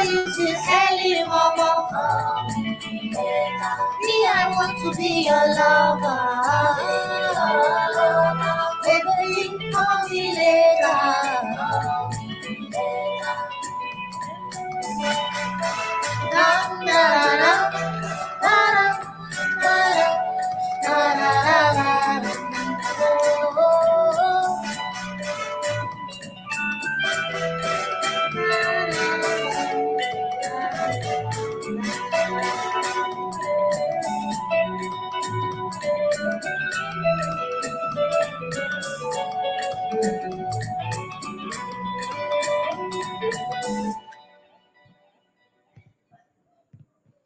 you since early, mama. Me, I want to be your lover. Baby, call me later. Da, da, da, da, da, da, da, da, da. Oh,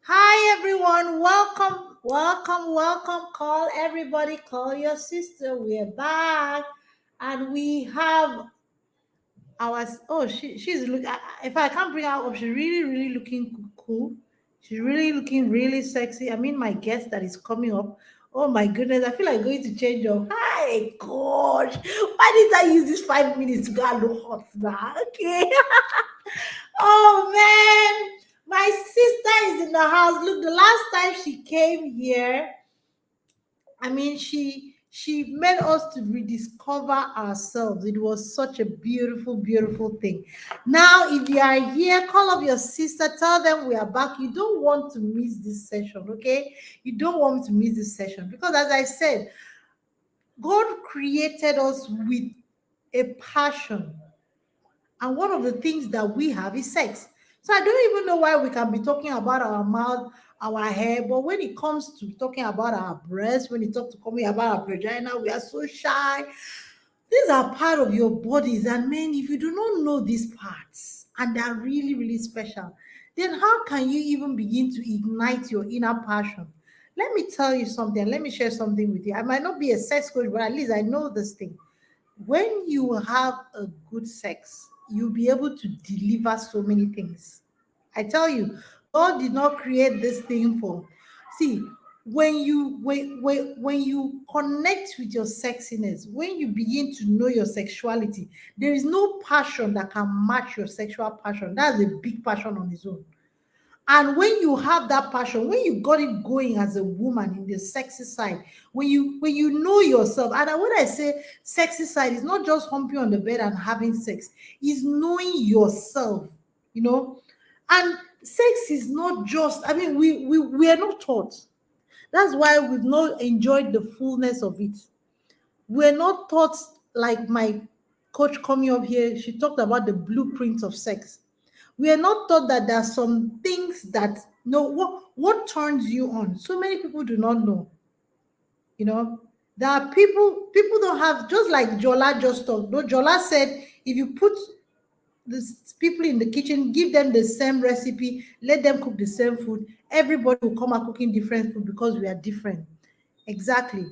hi everyone, welcome. Call everybody, call your sister. We're back, and we have she's look. If I can't bring her up, she's really looking cool. She's really looking really sexy. I mean, my guest that is coming up. Oh my goodness, I feel like going to change up. Hi, gosh, why did I use this 5 minutes to go and look hot now? Okay. Oh man, my sister is in the house. Look, the last time she came here, I mean, she made us to rediscover ourselves. It was such a beautiful thing. Now, if you are here, call up your sister, tell them we are back. You don't want to miss this session, okay? You don't want to miss this session because, as I said, God created us with a passion. And one of the things that we have is sex. So I don't even know why we can be talking about our mouth, our hair, but when it comes to talking about our breasts, when it talks to coming about our vagina, we are so shy. These are part of your bodies. And men, if you do not know these parts and they are really special, then how can you even begin to ignite your inner passion? Let me tell you something. Let me share something with you. I might not be a sex coach, but at least I know this thing. When you have a good sex, you'll be able to deliver so many things. I tell you, God did not create this thing for. See, when you connect with your sexiness, when you begin to know your sexuality, there is no passion that can match your sexual passion. That's a big passion on its own. And when you have that passion, when you got it going as a woman in the sexy side, when you know yourself, and when I say sexy side, it's not just humping on the bed and having sex, it's knowing yourself, you know. And sex is not just, I mean, we are not taught. That's why we've not enjoyed the fullness of it. We're not taught, like my coach coming up here, she talked about the blueprint of sex. We are not taught that there are some things that no what turns you on. So many people do not know. You know, there are people don't have, just like Jola just talked. No, Jola said if you put the people in the kitchen, give them the same recipe, let them cook the same food, everybody will come out cooking different food because we are different. Exactly.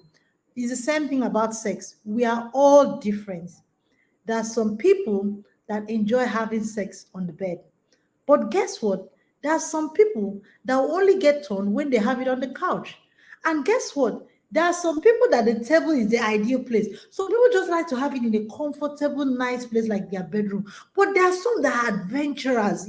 It's the same thing about sex. We are all different. There are some people that enjoy having sex on the bed. But guess what? There are some people that will only get turned when they have it on the couch. And guess what? There are some people that the table is the ideal place. Some people just like to have it in a comfortable, nice place like their bedroom. But there are some that are adventurous,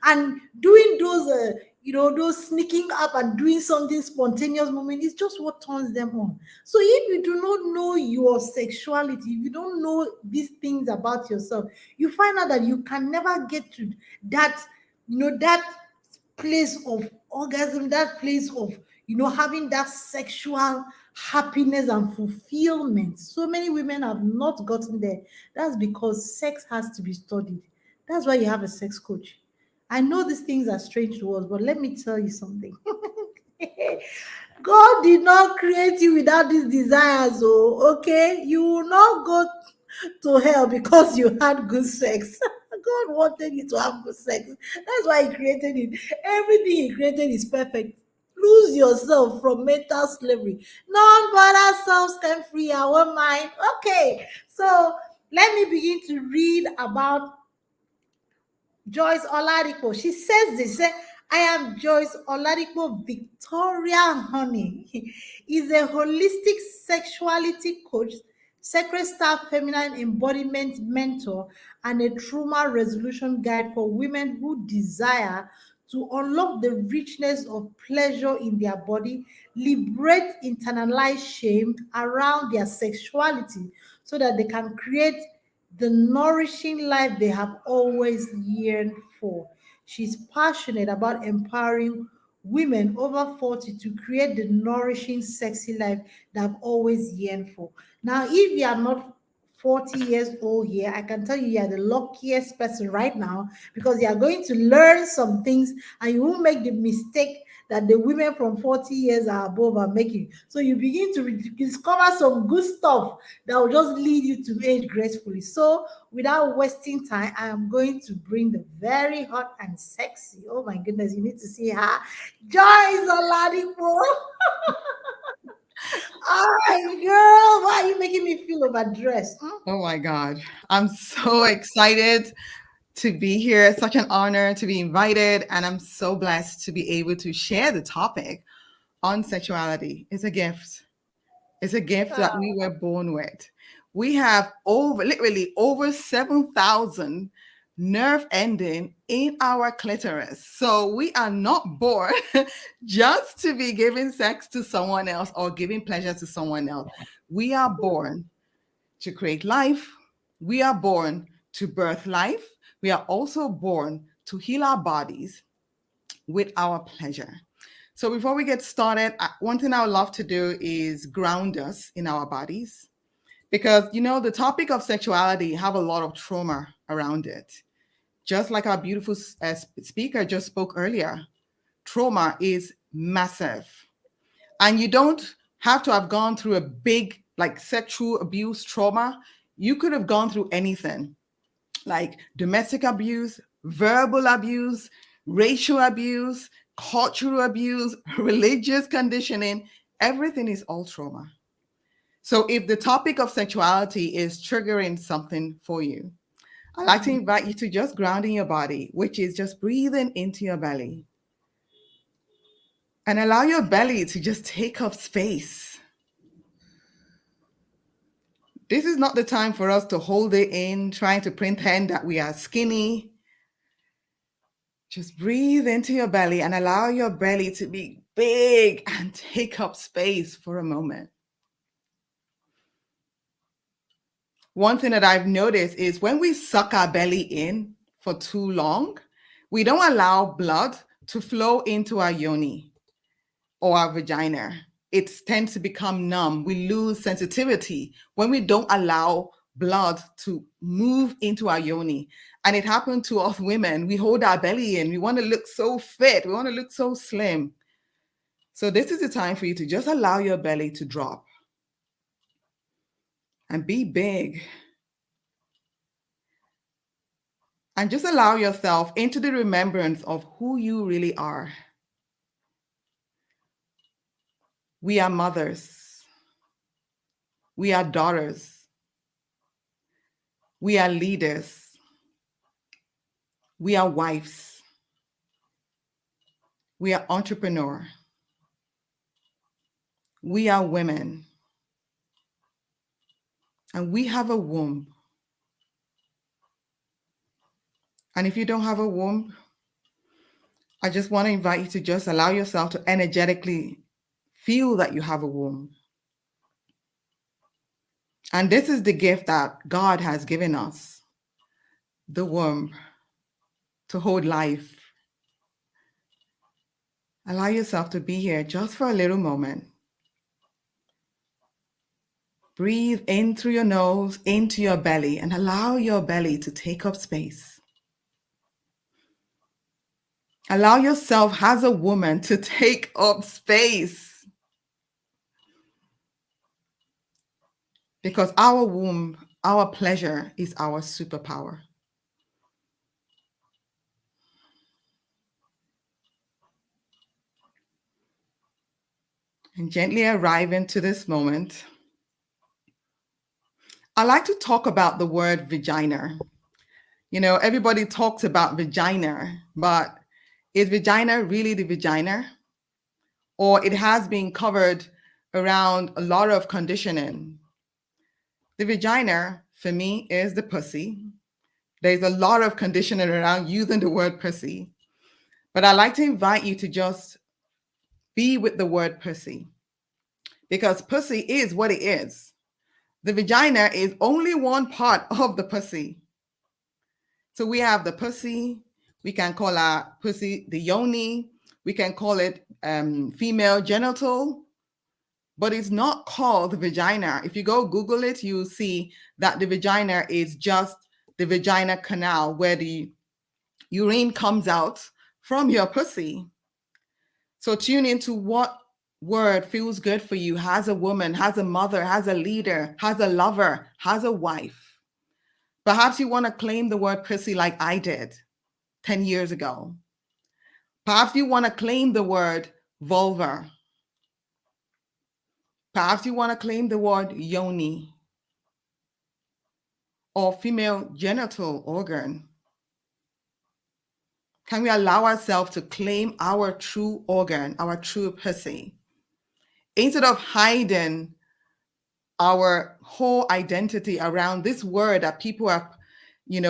and doing those sneaking up and doing something spontaneous moment is just what turns them on. So if you do not know your sexuality, if you don't know these things about yourself, you find out that you can never get to that, that place of orgasm, that place of, having that sexual happiness and fulfillment. So many women have not gotten there. That's because sex has to be studied. That's why you have a sex coach. I know these things are strange to us, but let me tell you something. God did not create you without these desires, oh, okay? You will not go to hell because you had good sex. God wanted you to have good sex. That's why He created it. Everything He created is perfect. Lose yourself from mental slavery. None but ourselves can free our mind. Okay, so let me begin to read about Joyce Oladipo. She says this. I am Joyce Oladipo Victoria Honey. Is a holistic sexuality coach, Sacred Star Feminine Embodiment Mentor, and a trauma resolution guide for women who desire to unlock the richness of pleasure in their body, liberate internalized shame around their sexuality so that they can create the nourishing life they have always yearned for. She's passionate about empowering women over 40 to create the nourishing, sexy life they have always yearned for. Now, if you are not 40 years old here, I can tell you you are the luckiest person right now because you are going to learn some things and you won't make the mistake that the women from 40 years are above are making. So you begin to discover some good stuff that will just lead you to age gracefully. So without wasting time, I am going to bring the very hot and sexy. Oh my goodness, you need to see her. Joyce Oladipo. Hi, girl. Why are you making me feel overdressed? Hmm? Oh my God. I'm so excited to be here. It's such an honor to be invited. And I'm so blessed to be able to share the topic on sexuality. It's a gift. It's a gift that we were born with. We have literally over 7,000 nerve ending in our clitoris. So we are not born just to be giving sex to someone else or giving pleasure to someone else. We are born to create life. We are born to birth life. We are also born to heal our bodies with our pleasure. So before we get started, one thing I would love to do is ground us in our bodies because the topic of sexuality have a lot of trauma around it. Just like our beautiful speaker just spoke earlier, trauma is massive. And you don't have to have gone through a big like sexual abuse trauma. You could have gone through anything like domestic abuse, verbal abuse, racial abuse, cultural abuse, religious conditioning. Everything is all trauma. So if the topic of sexuality is triggering something for you, I'd like to invite you to just ground in your body, which is just breathing into your belly and allow your belly to just take up space. This is not the time for us to hold it in, trying to pretend that we are skinny. Just breathe into your belly and allow your belly to be big and take up space for a moment. One thing that I've noticed is when we suck our belly in for too long, we don't allow blood to flow into our yoni or our vagina. It tends to become numb. We lose sensitivity when we don't allow blood to move into our yoni. And it happened to us women. We hold our belly in. We want to look so fit. We want to look so slim. So this is the time for you to just allow your belly to drop and be big. And just allow yourself into the remembrance of who you really are. We are mothers. We are daughters. We are leaders. We are wives. We are entrepreneur. We are women. And we have a womb. And if you don't have a womb, I just want to invite you to just allow yourself to energetically feel that you have a womb. And this is the gift that God has given us, the womb, to hold life. Allow yourself to be here just for a little moment. Breathe in through your nose, into your belly, and allow your belly to take up space. Allow yourself as a woman to take up space. Because our womb, our pleasure is our superpower. And gently arriving to this moment, I like to talk about the word vagina. Everybody talks about vagina, but is vagina really the vagina? Or it has been covered around a lot of conditioning. The vagina, for me, is the pussy. There's a lot of conditioning around using the word pussy, but I like to invite you to just be with the word pussy, because pussy is what it is. The vagina is only one part of the pussy. So we have the pussy. We can call our pussy the yoni. We can call it female genital, but it's not called the vagina. If you go Google it, you'll see that the vagina is just the vagina canal where the urine comes out from your pussy. So tune into what word feels good for you, has a woman, has a mother, has a leader, has a lover, has a wife. Perhaps you want to claim the word pussy like I did 10 years ago. Perhaps you want to claim the word vulva. Perhaps you want to claim the word yoni or female genital organ. Can we allow ourselves to claim our true organ, our true pussy, instead of hiding our whole identity around this word that people have,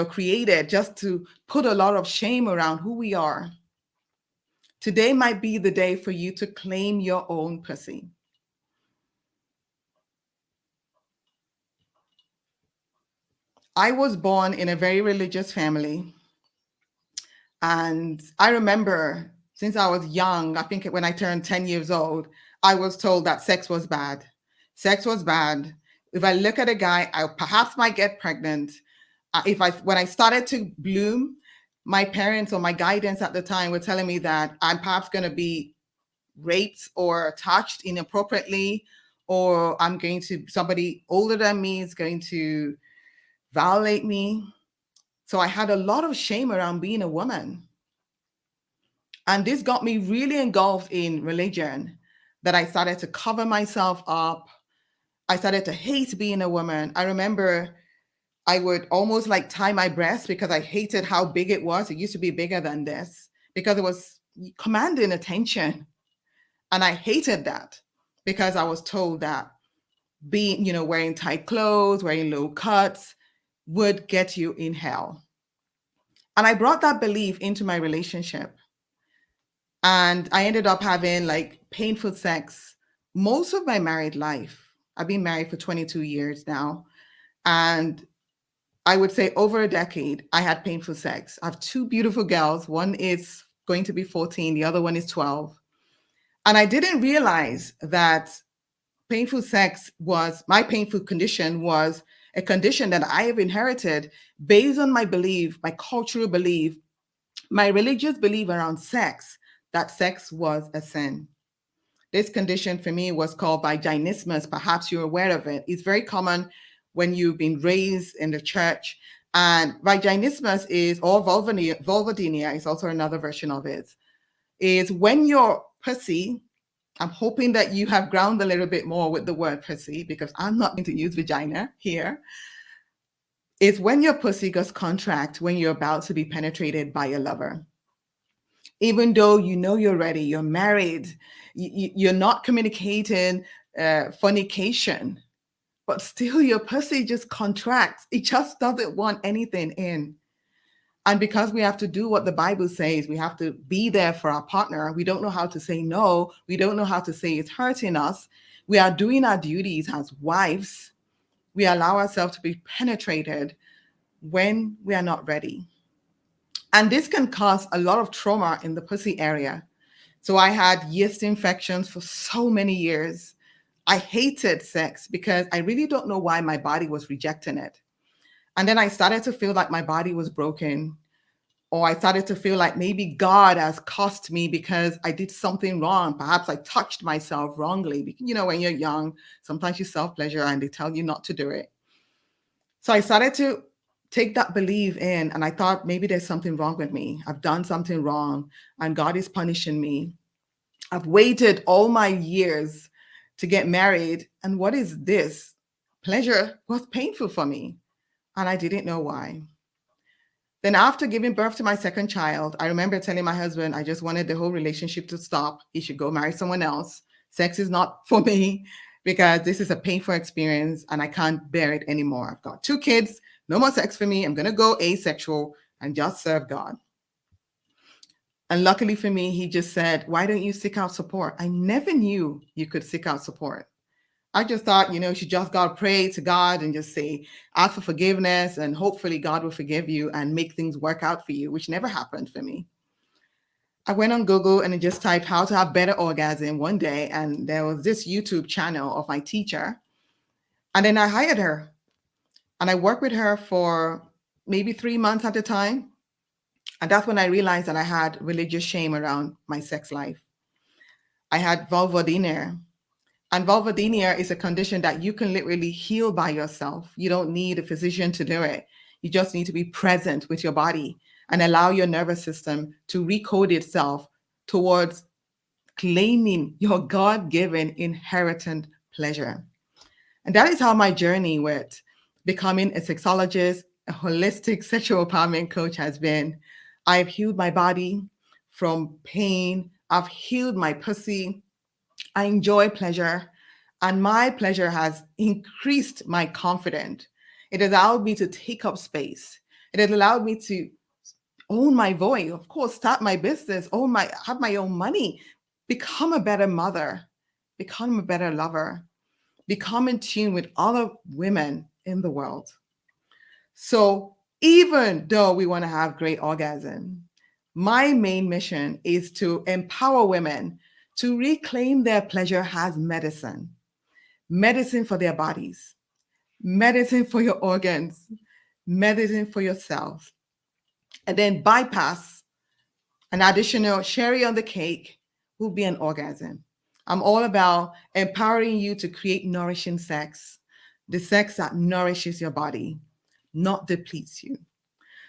created just to put a lot of shame around who we are? Today might be the day for you to claim your own pussy. I was born in a very religious family. And I remember since I was young, I think when I turned 10 years old, I was told that sex was bad. Sex was bad. If I look at a guy, I perhaps might get pregnant. When I started to bloom, my parents or my guidance at the time were telling me that I'm perhaps going to be raped or touched inappropriately, or somebody older than me is going to violate me. So I had a lot of shame around being a woman. And this got me really engulfed in religion, that I started to cover myself up. I started to hate being a woman. I remember I would almost like tie my breast because I hated how big it was. It used to be bigger than this because it was commanding attention. And I hated that because I was told that wearing tight clothes, wearing low cuts would get you in hell. And I brought that belief into my relationship. And I ended up having like painful sex most of my married life. I've been married for 22 years now. And I would say over a decade, I had painful sex. I have two beautiful girls. One is going to be 14, the other one is 12. And I didn't realize that my painful condition was a condition that I have inherited based on my belief, my cultural belief, my religious belief around sex, that sex was a sin. This condition for me was called vaginismus. Perhaps you're aware of it. It's very common when you've been raised in the church. And vaginismus or vulvodynia is also another version of it, is when your pussy, I'm hoping that you have ground a little bit more with the word pussy, because I'm not going to use vagina here. It's when your pussy goes contract when you're about to be penetrated by a lover. Even though you're ready, you're married, you're not communicating fornication, but still your pussy just contracts. It just doesn't want anything in. And because we have to do what the Bible says, we have to be there for our partner. We don't know how to say no. We don't know how to say it's hurting us. We are doing our duties as wives. We allow ourselves to be penetrated when we are not ready. And this can cause a lot of trauma in the pussy area. So I had yeast infections for so many years. I hated sex because I really don't know why my body was rejecting it. And then I started to feel like my body was broken, or I started to feel like maybe God has cursed me because I did something wrong. Perhaps I touched myself wrongly. When you're young, sometimes you self-pleasure and they tell you not to do it. So I started to take that belief in, and I thought maybe there's something wrong with me. I've done something wrong and God is punishing me. I've waited all my years to get married, and what is this? Pleasure was painful for me, and I didn't know why. Then after giving birth to my second child, I remember telling my husband I just wanted the whole relationship to stop. He should go marry someone else. Sex is not for me. because this is a painful experience and I can't bear it anymore. I've got 2 kids, no more sex for me. I'm going to go asexual and just serve God. And luckily for me, he just said, why don't you seek out support? I never knew you could seek out support. I just thought, you should just God pray to God and just say, ask for forgiveness, and hopefully God will forgive you and make things work out for you, which never happened for me. I went on Google and I just typed how to have better orgasm one day. And there was this YouTube channel of my teacher. And then I hired her and I worked with her for maybe 3 months at a time. And that's when I realized that I had religious shame around my sex life. I had vulvodynia. And vulvodynia is a condition that you can literally heal by yourself. You don't need a physician to do it. You just need to be present with your body and allow your nervous system to recode itself towards claiming your God-given inherent pleasure. And that is how my journey with becoming a sexologist, a holistic sexual empowerment coach has been. I've healed my body from pain. I've healed my pussy. I enjoy pleasure, and my pleasure has increased my confidence. It allowed me to take up space. It has allowed me to own my voice, of course, start my business, have my own money, become a better mother, become a better lover, become in tune with other women in the world. So even though we want to have great orgasm, my main mission is to empower women to reclaim their pleasure as medicine, medicine for their bodies, medicine for your organs, medicine for yourself, and then bypass an additional cherry on the cake will be an orgasm. I'm all about empowering you to create nourishing sex, the sex that nourishes your body, not depletes you.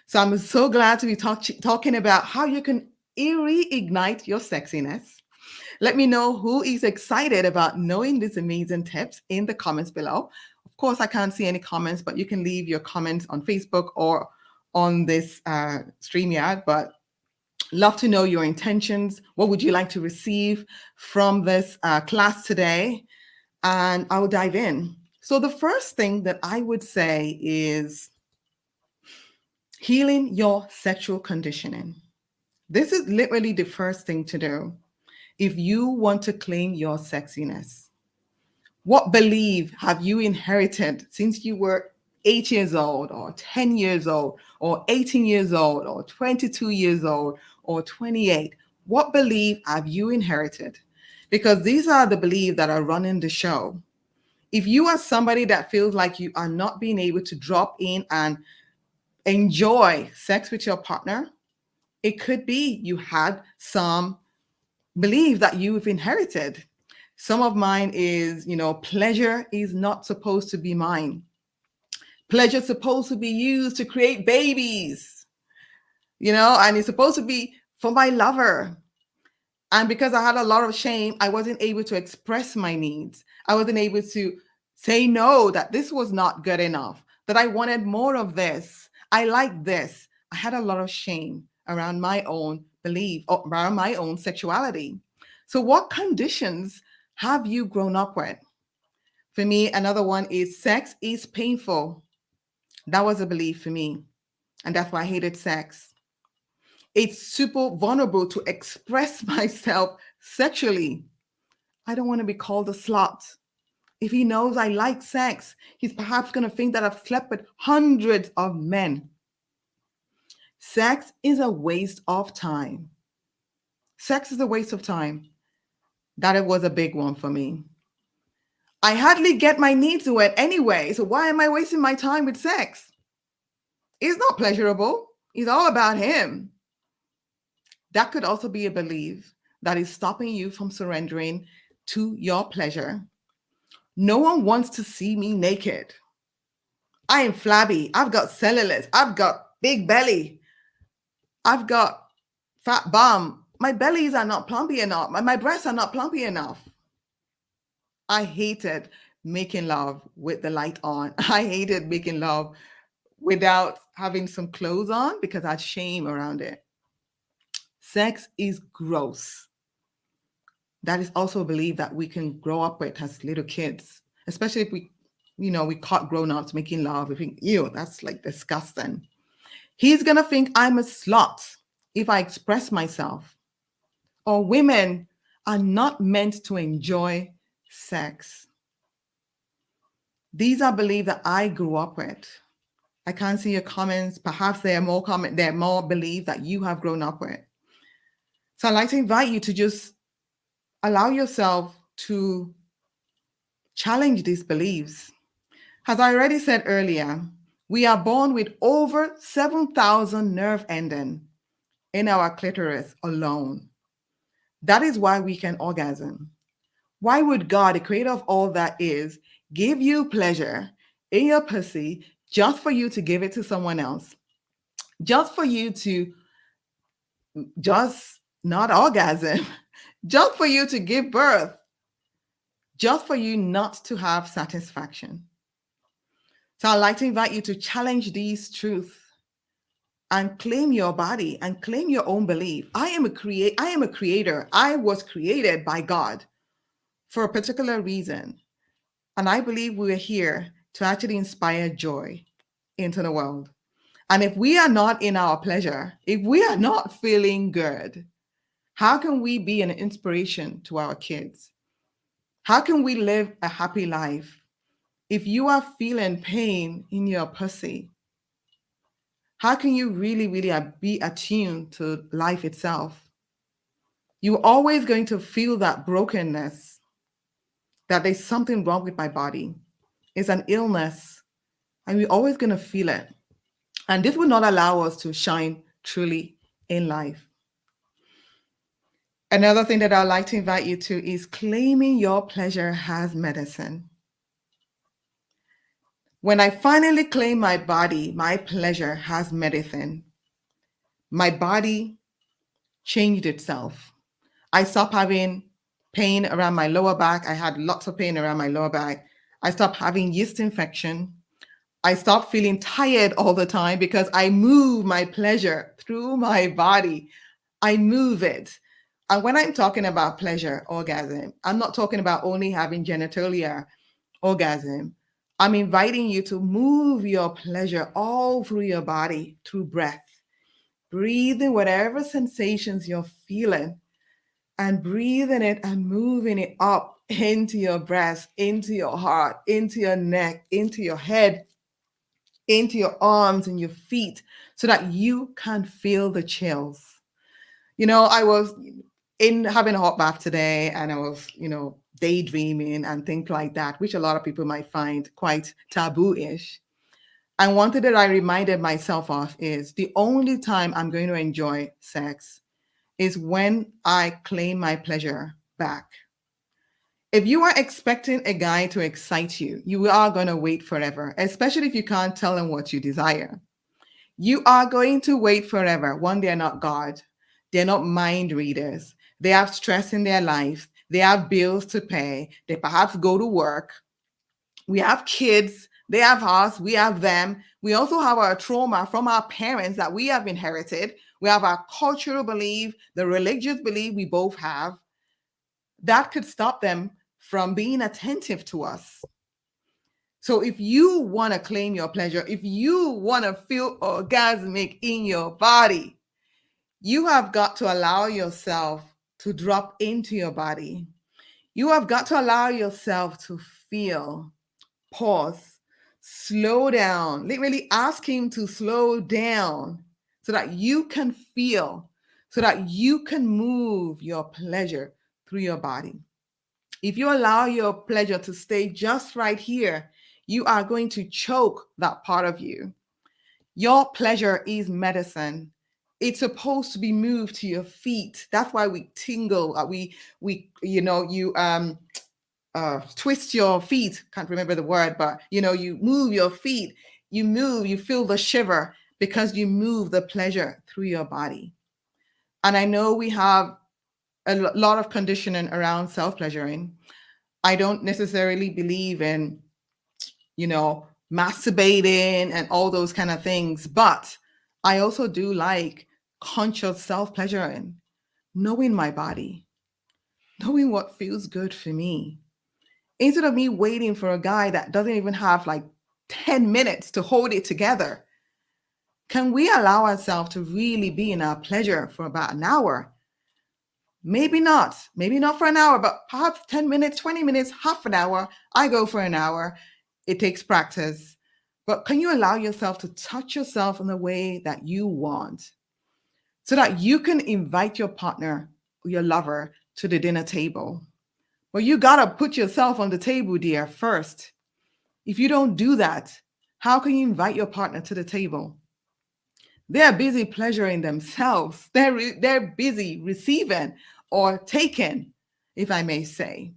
So I'm so glad to be talking about how you can reignite your sexiness. Let me know who is excited about knowing these amazing tips in the comments below. Of course, I can't see any comments, but you can leave your comments on Facebook or on this StreamYard. But love to know your intentions. What would you like to receive from this class today? And I will dive in. So the first thing that I would say is healing your sexual conditioning. This is literally the first thing to do if you want to claim your sexiness. What belief have you inherited since you were 8 years old, or 10 years old, or 18 years old, or 22 years old, or 28? What belief have you inherited? Because these are the beliefs that are running the show. If you are somebody that feels like you are not being able to drop in and enjoy sex with your partner, it could be you had some belief that you've inherited. Some of mine is, pleasure is not supposed to be mine. Pleasure is supposed to be used to create babies, and it's supposed to be for my lover. And because I had a lot of shame, I wasn't able to express my needs. I wasn't able to say no, that this was not good enough, that I wanted more of this. I like this. I had a lot of shame around my own belief, around my own sexuality. So what conditions have you grown up with? For me, another one is sex is painful. That was a belief for me. And that's why I hated sex. It's super vulnerable to express myself sexually. I don't want to be called a slut. If he knows I like sex, he's perhaps going to think that I've slept with hundreds of men. Sex is a waste of time. Sex is a waste of time. That was a big one for me. I hardly get my needs met anyway, so why am I wasting my time with sex? It's not pleasurable. It's all about him. That could also be a belief that is stopping you from surrendering to your pleasure. No one wants to see me naked. I am flabby. I've got cellulite. I've got big belly. I've got fat bum. My bellies are not plumpy enough. My breasts are not plumpy enough. I hated making love with the light on. I hated making love without having some clothes on because I had shame around it. Sex is gross. that is also a belief that we can grow up with as little kids, especially if we caught grown-ups making love. We think, ew, that's like disgusting. He's gonna think I'm a slut if I express myself. Or women are not meant to enjoy sex. These are beliefs that I grew up with. I can't see your comments. Perhaps there are more beliefs that you have grown up with. So I'd like to invite you to just allow yourself to challenge these beliefs. As I already said earlier, we are born with over 7,000 nerve endings in our clitoris alone. That is why we can orgasm. Why would God, the creator of all that is, give you pleasure in your pussy just for you to give it to someone else? Just for you to just not orgasm, just for you to give birth, just for you not to have satisfaction. So I'd like to invite you to challenge these truths and claim your body and claim your own belief. I am a creator. I was created by God for a particular reason. And I believe we're here to actually inspire joy into the world. And if we are not in our pleasure, if we are not feeling good, how can we be an inspiration to our kids? How can we live a happy life? If you are feeling pain in your pussy, how can you really, really be attuned to life itself? You're always going to feel that brokenness, that there's something wrong with my body. It's an illness, and we're always going to feel it. And this will not allow us to shine truly in life. Another thing that I'd like to invite you to is claiming your pleasure as medicine. When I finally claim my body, my pleasure as medicine, my body changed itself. I stopped having pain around my lower back. I had lots of pain around my lower back. I stopped having yeast infection. I stopped feeling tired all the time because I move my pleasure through my body. I move it. And when I'm talking about pleasure orgasm, I'm not talking about only having genitalia orgasm. I'm inviting you to move your pleasure all through your body through breath. Breathing whatever sensations you're feeling and breathing it and moving it up into your breast, into your heart, into your neck, into your head, into your arms and your feet so that you can feel the chills. I was in having a hot bath today and I was, daydreaming and things like that, which a lot of people might find quite taboo-ish. And one thing that I reminded myself of is the only time I'm going to enjoy sex is when I claim my pleasure back. If you are expecting a guy to excite you, you are going to wait forever, especially if you can't tell him what you desire. You are going to wait forever. One, they're not God. They're not mind readers. They have stress in their life. They have bills to pay. They perhaps go to work. We have kids. They have us. We have them. We also have our trauma from our parents that we have inherited. We have our cultural belief, the religious belief we both have. That could stop them from being attentive to us. So if you want to claim your pleasure, if you want to feel orgasmic in your body, you have got to allow yourself to drop into your body. You have got to allow yourself to feel, pause, slow down, really ask him to slow down so that you can feel, so that you can move your pleasure through your body. If you allow your pleasure to stay just right here, you are going to choke that part of you. Your pleasure is medicine. It's supposed to be moved to your feet. That's why we tingle. You twist your feet. Can't remember the word, but you move your feet. You move. You feel the shiver because you move the pleasure through your body. And I know we have a lot of conditioning around self-pleasuring. I don't necessarily believe in, masturbating and all those kind of things, but I also do like conscious self-pleasuring, knowing my body, knowing what feels good for me. Instead of me waiting for a guy that doesn't even have like 10 minutes to hold it together, can we allow ourselves to really be in our pleasure for about an hour? Maybe not for an hour, but perhaps 10 minutes, 20 minutes, half an hour. I go for an hour. It takes practice. But can you allow yourself to touch yourself in the way that you want so that you can invite your partner, your lover, to the dinner table? Well, you got to put yourself on the table, dear, first. If you don't do that, how can you invite your partner to the table? They're busy pleasuring themselves. They're busy receiving or taking, if I may say.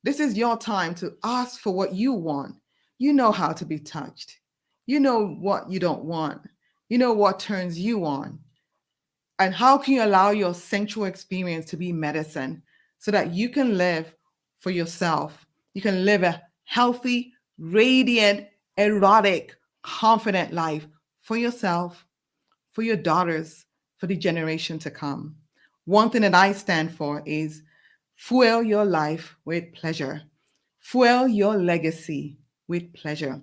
This is your time to ask for what you want. You know how to be touched. You know what you don't want. You know what turns you on. And how can you allow your sensual experience to be medicine so that you can live for yourself? You can live a healthy, radiant, erotic, confident life for yourself, for your daughters, for the generation to come. One thing that I stand for is fuel your life with pleasure. Fuel your legacy with pleasure.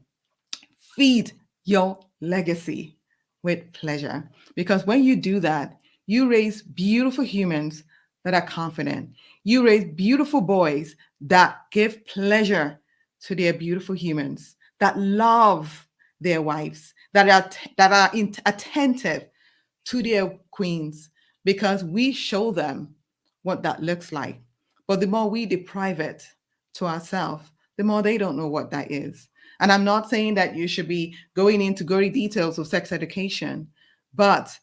Feed your legacy with pleasure. Because when you do that, you raise beautiful humans that are confident. You raise beautiful boys that give pleasure to their beautiful humans, that love their wives, that are attentive to their queens, because we show them what that looks like. But the more we deprive it to ourselves, the more they don't know what that is. And I'm not saying that you should be going into gory details of sex education, but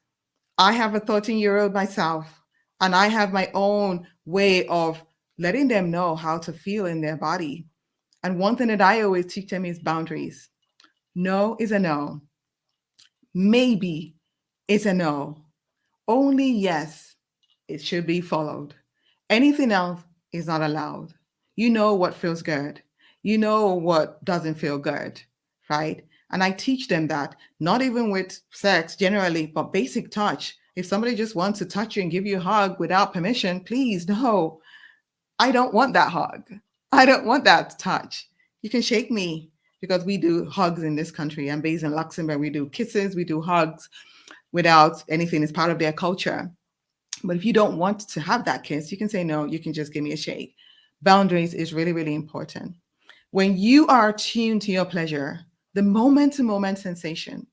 I have a 13-year-old myself, and I have my own way of letting them know how to feel in their body. And one thing that I always teach them is boundaries. No is a no. Maybe is a no. Only yes, it should be followed. Anything else is not allowed. You know what feels good. You know what doesn't feel good, right? And I teach them that, not even with sex generally, but basic touch. If somebody just wants to touch you and give you a hug without permission, please, no, I don't want that hug. I don't want that touch. You can shake me because we do hugs in this country. I'm based in Luxembourg. We do kisses, we do hugs without anything. It's part of their culture. But if you don't want to have that kiss, you can say no, you can just give me a shake. Boundaries is really, really important. When you are attuned to your pleasure, the moment to moment sensation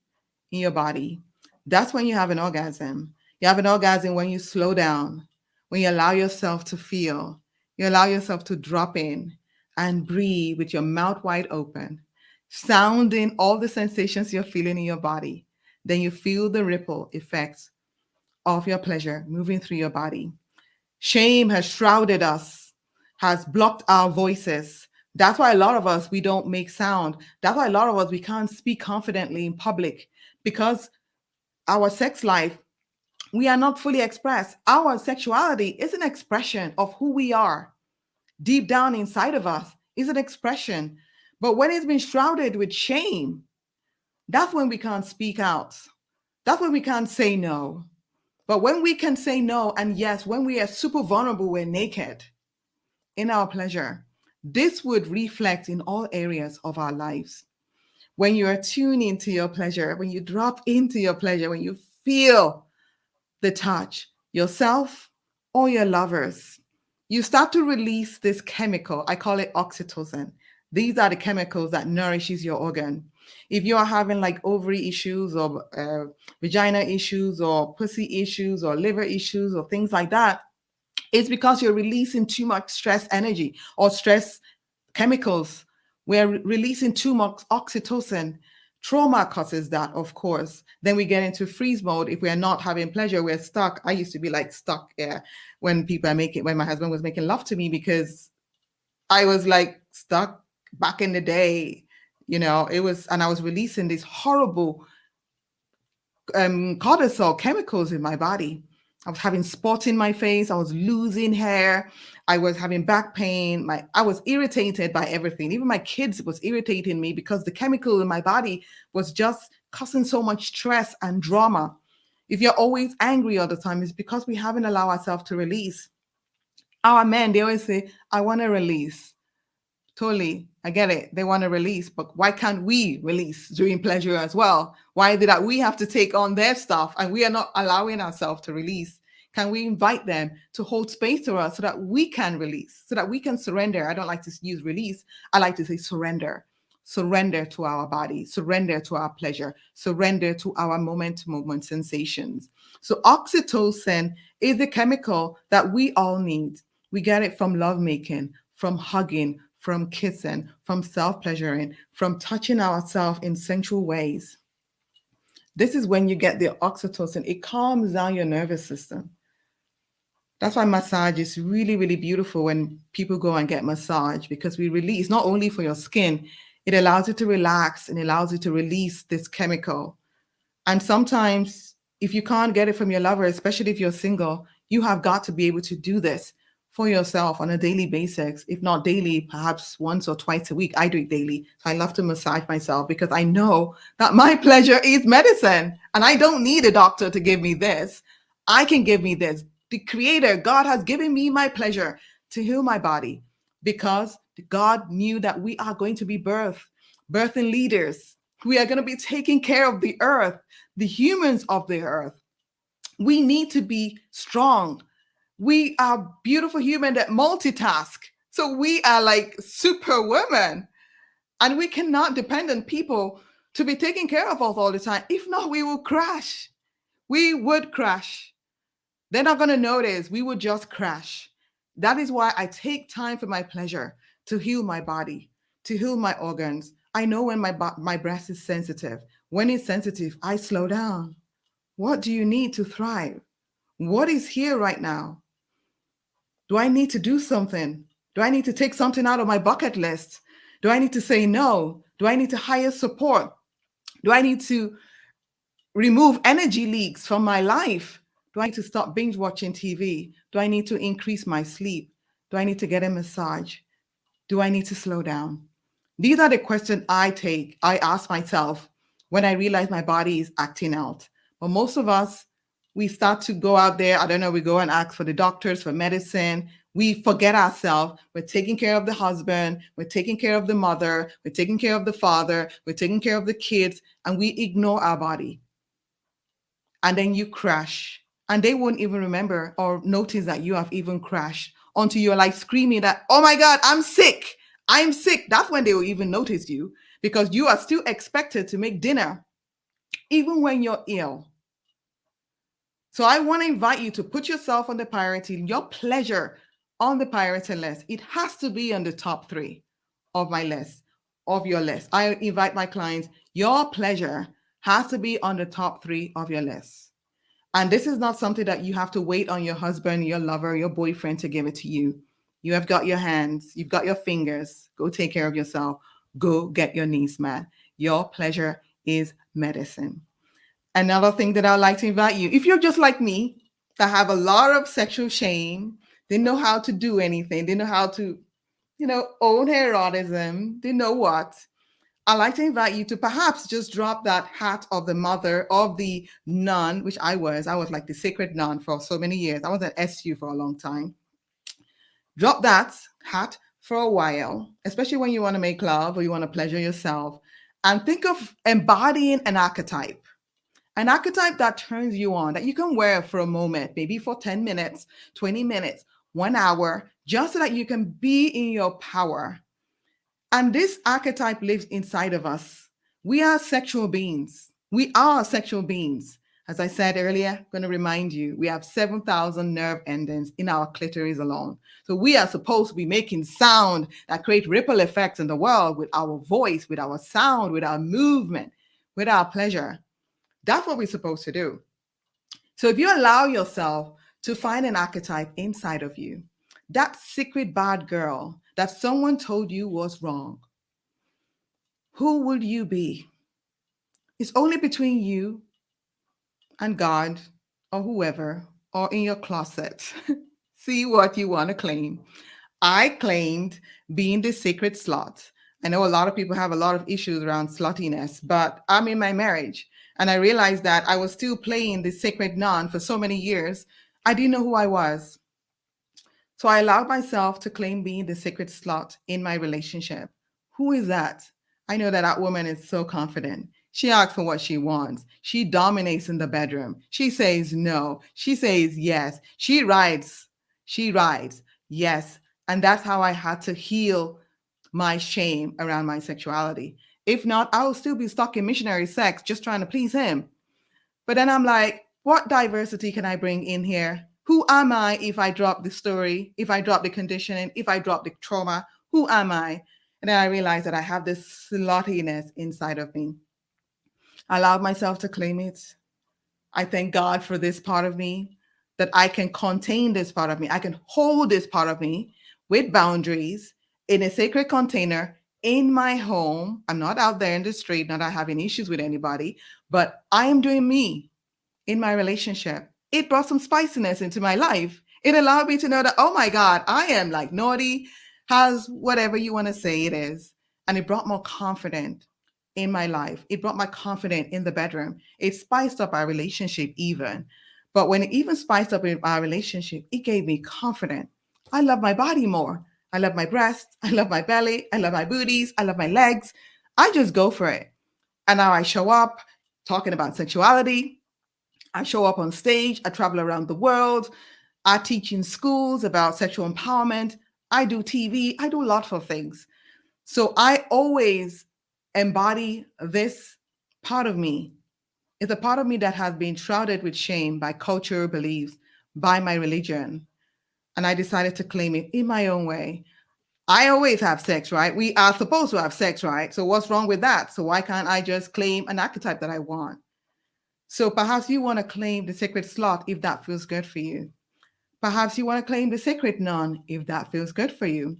in your body, that's when you have an orgasm. You have an orgasm when you slow down, when you allow yourself to feel, you allow yourself to drop in and breathe with your mouth wide open, sounding all the sensations you're feeling in your body. Then you feel the ripple effects of your pleasure moving through your body. Shame has shrouded us, has blocked our voices. That's why a lot of us, we don't make sound. That's why a lot of us, we can't speak confidently in public, because our sex life, we are not fully expressed. Our sexuality is an expression of who we are. Deep down inside of us is an expression. But when it's been shrouded with shame, that's when we can't speak out. That's when we can't say no. But when we can say no, and yes, when we are super vulnerable, we're naked in our pleasure, this would reflect in all areas of our lives. When you are tuned into your pleasure, when you drop into your pleasure, when you feel the touch, yourself or your lovers, you start to release this chemical. I call it oxytocin. These are the chemicals that nourishes your organ. If you are having like ovary issues or vagina issues or pussy issues or liver issues or things like that, it's because you're releasing too much stress energy or stress chemicals. We're releasing too much oxytocin. Trauma causes that, of course. Then we get into freeze mode. If we're not having pleasure, we're stuck. I used to be like stuck when when my husband was making love to me, because I was like stuck back in the day. And I was releasing these horrible cortisol chemicals in my body. I was having spots in my face. I was losing hair. I was having back pain. I was irritated by everything. Even my kids was irritating me because the chemical in my body was just causing so much stress and drama. If you're always angry all the time, it's because we haven't allowed ourselves to release. Our men, they always say, I want to release. Totally. I get it. They want to release, but why can't we release during pleasure as well? Why is it that we have to take on their stuff and we are not allowing ourselves to release? Can we invite them to hold space for us so that we can release, so that we can surrender? I don't like to use release. I like to say surrender. Surrender to our body, surrender to our pleasure, surrender to our moment to moment sensations. So, oxytocin is the chemical that we all need. We get it from lovemaking, from hugging, from kissing, from self pleasuring, from touching ourselves in sensual ways. This is when you get the oxytocin. It calms down your nervous system. That's why massage is really, really beautiful when people go and get massage, because we release not only for your skin, it allows you to relax and allows you to release this chemical. And sometimes, if you can't get it from your lover, especially if you're single, you have got to be able to do this for yourself on a daily basis. If not daily, perhaps once or twice a week. I do it daily. So I love to massage myself because I know that my pleasure is medicine and I don't need a doctor to give me this. I can give me this. The Creator, God, has given me my pleasure to heal my body because God knew that we are going to be birthing leaders. We are going to be taking care of the earth, the humans of the earth. We need to be strong. We are beautiful human that multitask. So we are like superwomen. And we cannot depend on people to be taking care of us all the time. If not, we will crash. We would crash. They're not going to notice. We would just crash. That is why I take time for my pleasure to heal my body, to heal my organs. I know when my breast is sensitive. When it's sensitive, I slow down. What do you need to thrive? What is here right now? Do I need to do something? Do I need to take something out of my bucket list? Do I need to say no? Do I need to hire support? Do I need to remove energy leaks from my life? Do I need to stop binge watching TV? Do I need to increase my sleep? Do I need to get a massage? Do I need to slow down? These are the questions I ask myself when I realize my body is acting out. But most of us, we start to go out there. I don't know, we go and ask for the doctors, for medicine. We forget ourselves. We're taking care of the husband. We're taking care of the mother. We're taking care of the father. We're taking care of the kids. And we ignore our body. And then you crash. And they won't even remember or notice that you have even crashed until you're like screaming that, oh my God, I'm sick. I'm sick. That's when they will even notice you because you are still expected to make dinner even when you're ill. So I want to invite you to put yourself on the priority, your pleasure on the priority list. It has to be on the top 3 of my list, of your list. I invite my clients, your pleasure has to be on the top 3 of your list. And this is not something that you have to wait on your husband, your lover, your boyfriend to give it to you. You have got your hands, you've got your fingers. Go take care of yourself. Go get your needs met. Your pleasure is medicine. Another thing that I'd like to invite you, if you're just like me, that have a lot of sexual shame, they know how to do anything, they know how to, own erotism, they know what. I'd like to invite you to perhaps just drop that hat of the mother, of the nun, which I was. I was like the sacred nun for so many years. I was at SU for a long time. Drop that hat for a while, especially when you want to make love or you want to pleasure yourself. And think of embodying an archetype that turns you on, that you can wear for a moment, maybe for 10 minutes, 20 minutes, 1 hour, just so that you can be in your power. And this archetype lives inside of us. We are sexual beings. We are sexual beings. As I said earlier, I'm going to remind you, we have 7,000 nerve endings in our clitoris alone. So we are supposed to be making sound that create ripple effects in the world with our voice, with our sound, with our movement, with our pleasure. That's what we're supposed to do. So if you allow yourself to find an archetype inside of you, that secret bad girl that someone told you was wrong, who will you be? It's only between you and God or whoever, or in your closet. See what you want to claim. I claimed being the sacred slut. I know a lot of people have a lot of issues around sluttiness, but I'm in my marriage. And I realized that I was still playing the sacred nun for so many years. I didn't know who I was. So I allowed myself to claim being the secret slot in my relationship. Who is that? I know that that woman is so confident. She asks for what she wants. She dominates in the bedroom. She says no. She says yes. She rides. She rides. Yes. And that's how I had to heal my shame around my sexuality. If not, I will still be stuck in missionary sex just trying to please him. But then I'm like, what diversity can I bring in here? Who am I if I drop the story, if I drop the conditioning, if I drop the trauma? Who am I? And then I realized that I have this slottiness inside of me. I allowed myself to claim it. I thank God for this part of me, that I can contain this part of me. I can hold this part of me with boundaries in a sacred container in my home. I'm not out there in the street, not having issues with anybody, but I am doing me in my relationship. It brought some spiciness into my life. It allowed me to know that, oh my God, I am like naughty, has whatever you want to say it is. And it brought more confidence in my life. It brought my confidence in the bedroom. It spiced up our relationship even. But when it even spiced up in our relationship, it gave me confidence. I love my body more. I love my breasts. I love my belly. I love my booties. I love my legs. I just go for it. And now I show up talking about sexuality. I show up on stage. I travel around the world. I teach in schools about sexual empowerment. I do TV. I do lots of things. So I always embody this part of me. It's a part of me that has been shrouded with shame by cultural beliefs, by my religion. And I decided to claim it in my own way. I always have sex, right? We are supposed to have sex, right? So what's wrong with that? So why can't I just claim an archetype that I want? So perhaps you want to claim the sacred slot if that feels good for you. Perhaps you want to claim the sacred nun if that feels good for you.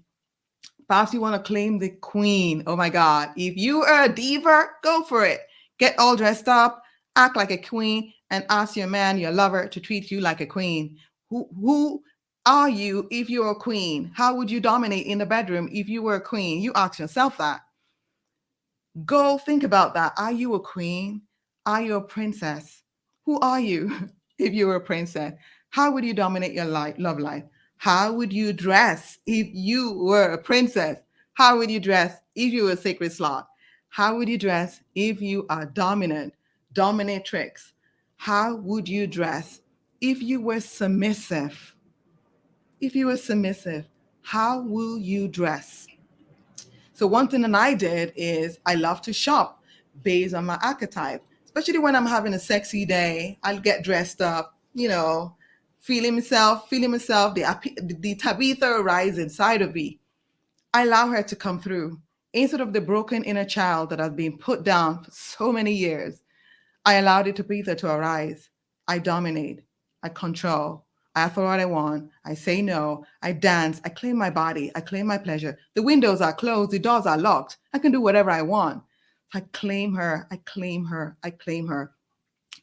Perhaps you want to claim the queen. Oh my God. If you are a diva, go for it. Get all dressed up, act like a queen, and ask your man, your lover, to treat you like a queen. Who are you if you're a queen? How would you dominate in the bedroom if you were a queen? You ask yourself that. Go think about that. Are you a queen? Are you a princess? Who are you if you were a princess? How would you dominate your life, love life? How would you dress if you were a princess? How would you dress if you were a sacred slot? How would you dress if you are dominant, dominatrix? How would you dress if you were submissive? If you were submissive, how will you dress? So one thing that I did is I love to shop based on my archetype, especially when I'm having a sexy day. I'll get dressed up, feeling myself, the Tabitha arise inside of me. I allow her to come through instead of the broken inner child that has been put down for so many years. I allowed it to breathe to arise. I dominate. I control. I ask for what I want. I say no. I dance. I claim my body. I claim my pleasure. The windows are closed. The doors are locked. I can do whatever I want. I claim her. I claim her. I claim her.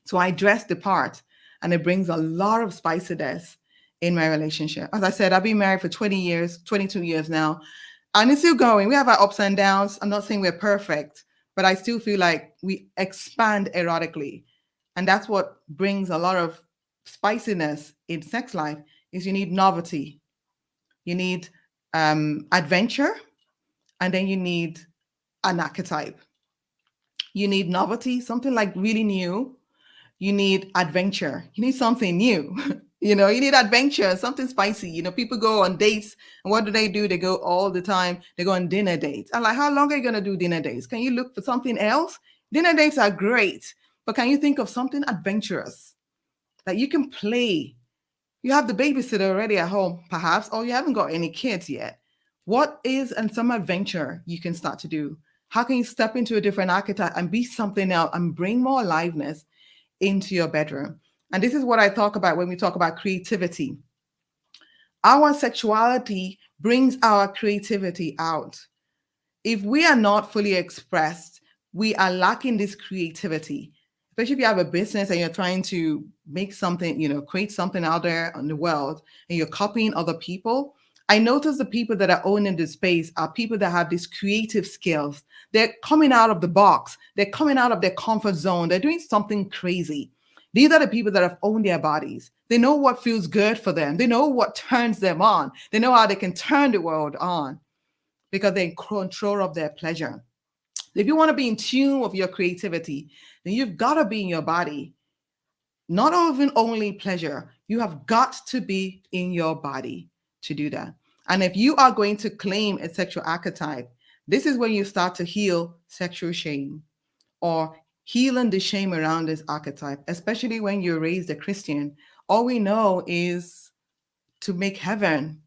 So I dress the part, and it brings a lot of spiciness in my relationship. As I said, I've been married for 20 years, 22 years now, and it's still going. We have our ups and downs. I'm not saying we're perfect, but I still feel like we expand erotically. And that's what brings a lot of spiciness in sex life is you need novelty. You need adventure, and then you need an archetype. You need novelty, something like really new. You need adventure. You need something new. You need adventure, something spicy. People go on dates, and what do? They go all the time. They go on dinner dates. I'm like, how long are you going to do dinner dates? Can you look for something else? Dinner dates are great, but can you think of something adventurous that you can play? You have the babysitter already at home, perhaps, or you haven't got any kids yet. What is and some adventure you can start to do? How can you step into a different archetype and be something else and bring more aliveness into your bedroom? And this is what I talk about when we talk about creativity. Our sexuality brings our creativity out. If we are not fully expressed, we are lacking this creativity. Especially if you have a business and you're trying to make something, create something out there in the world and you're copying other people. I notice the people that are owning the space are people that have these creative skills. They're coming out of the box. They're coming out of their comfort zone. They're doing something crazy. These are the people that have owned their bodies. They know what feels good for them. They know what turns them on. They know how they can turn the world on because they're in control of their pleasure. If you want to be in tune with your creativity, then you've got to be in your body. Not even only pleasure, you have got to be in your body to do that. And if you are going to claim a sexual archetype, this is when you start to heal sexual shame or healing the shame around this archetype, especially when you're raised a Christian. All we know is to make heaven.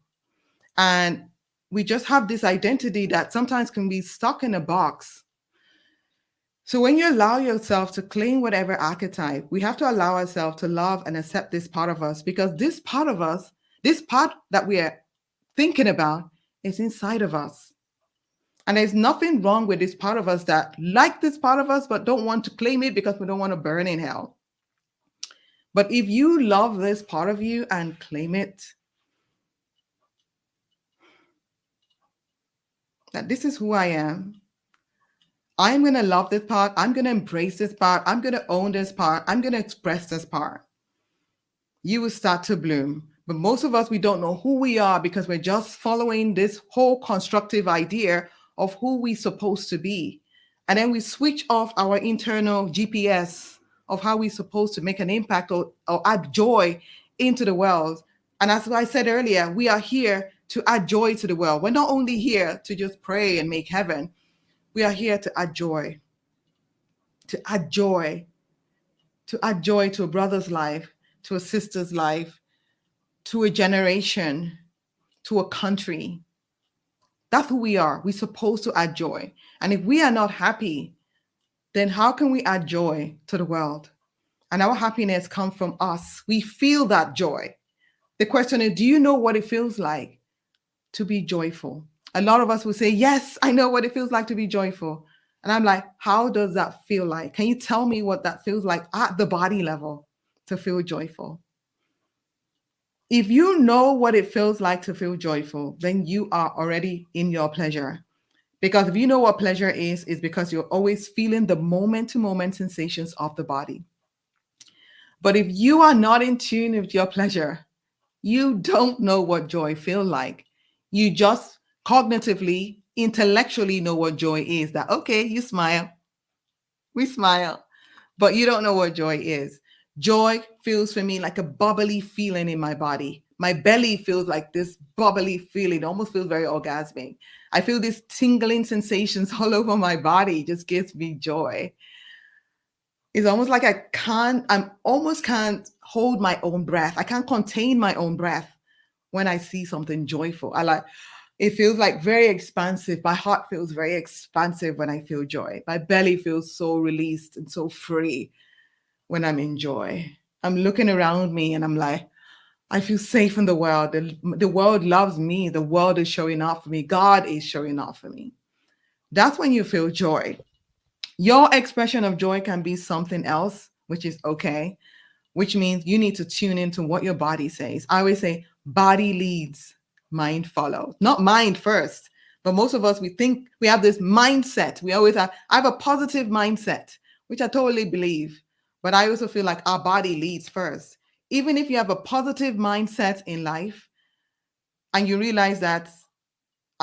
And we just have this identity that sometimes can be stuck in a box. So when you allow yourself to claim whatever archetype, we have to allow ourselves to love and accept this part of us, because this part of us, this part that we are thinking about, is inside of us. And there's nothing wrong with this part of us that like this part of us, but don't want to claim it because we don't want to burn in hell. But if you love this part of you and claim it, that this is who I am. I'm going to love this part. I'm going to embrace this part. I'm going to own this part. I'm going to express this part. You will start to bloom. But most of us, we don't know who we are because we're just following this whole constructive idea of who we're supposed to be. And then we switch off our internal GPS of how we're supposed to make an impact or add joy into the world. And as I said earlier, we are here to add joy to the world. We're not only here to just pray and make heaven. We are here to add joy, to add joy, to add joy to a brother's life, to a sister's life, to a generation, to a country. That's who we are. We're supposed to add joy. And if we are not happy, then how can we add joy to the world? And our happiness comes from us. We feel that joy. The question is, do you know what it feels like to be joyful? A lot of us will say, yes, I know what it feels like to be joyful. And I'm like, how does that feel like? Can you tell me what that feels like at the body level to feel joyful? If you know what it feels like to feel joyful, then you are already in your pleasure. Because if you know what pleasure is because you're always feeling the moment to moment sensations of the body. But if you are not in tune with your pleasure, you don't know what joy feels like. You just cognitively, intellectually know what joy is. That, okay, you smile, we smile, but you don't know what joy is. Joy feels for me like a bubbly feeling in my body. My belly feels like this bubbly feeling, almost feels very orgasmic. I feel these tingling sensations all over my body, just gives me joy. It's almost like I almost can't hold my own breath. I can't contain my own breath when I see something joyful. It feels like very expansive. My heart feels very expansive when I feel joy. My belly feels so released and so free when I'm in joy. I'm looking around me and I'm like, I feel safe in the world. The world loves me. The world is showing up for me. God is showing up for me. That's when you feel joy. Your expression of joy can be something else, which is okay, which means you need to tune into what your body says. I always say body leads, mind follows. Not mind first, but most of us, we think we have this mindset. I have a positive mindset, which I totally believe. But I also feel like our body leads first. Even if you have a positive mindset in life and you realize that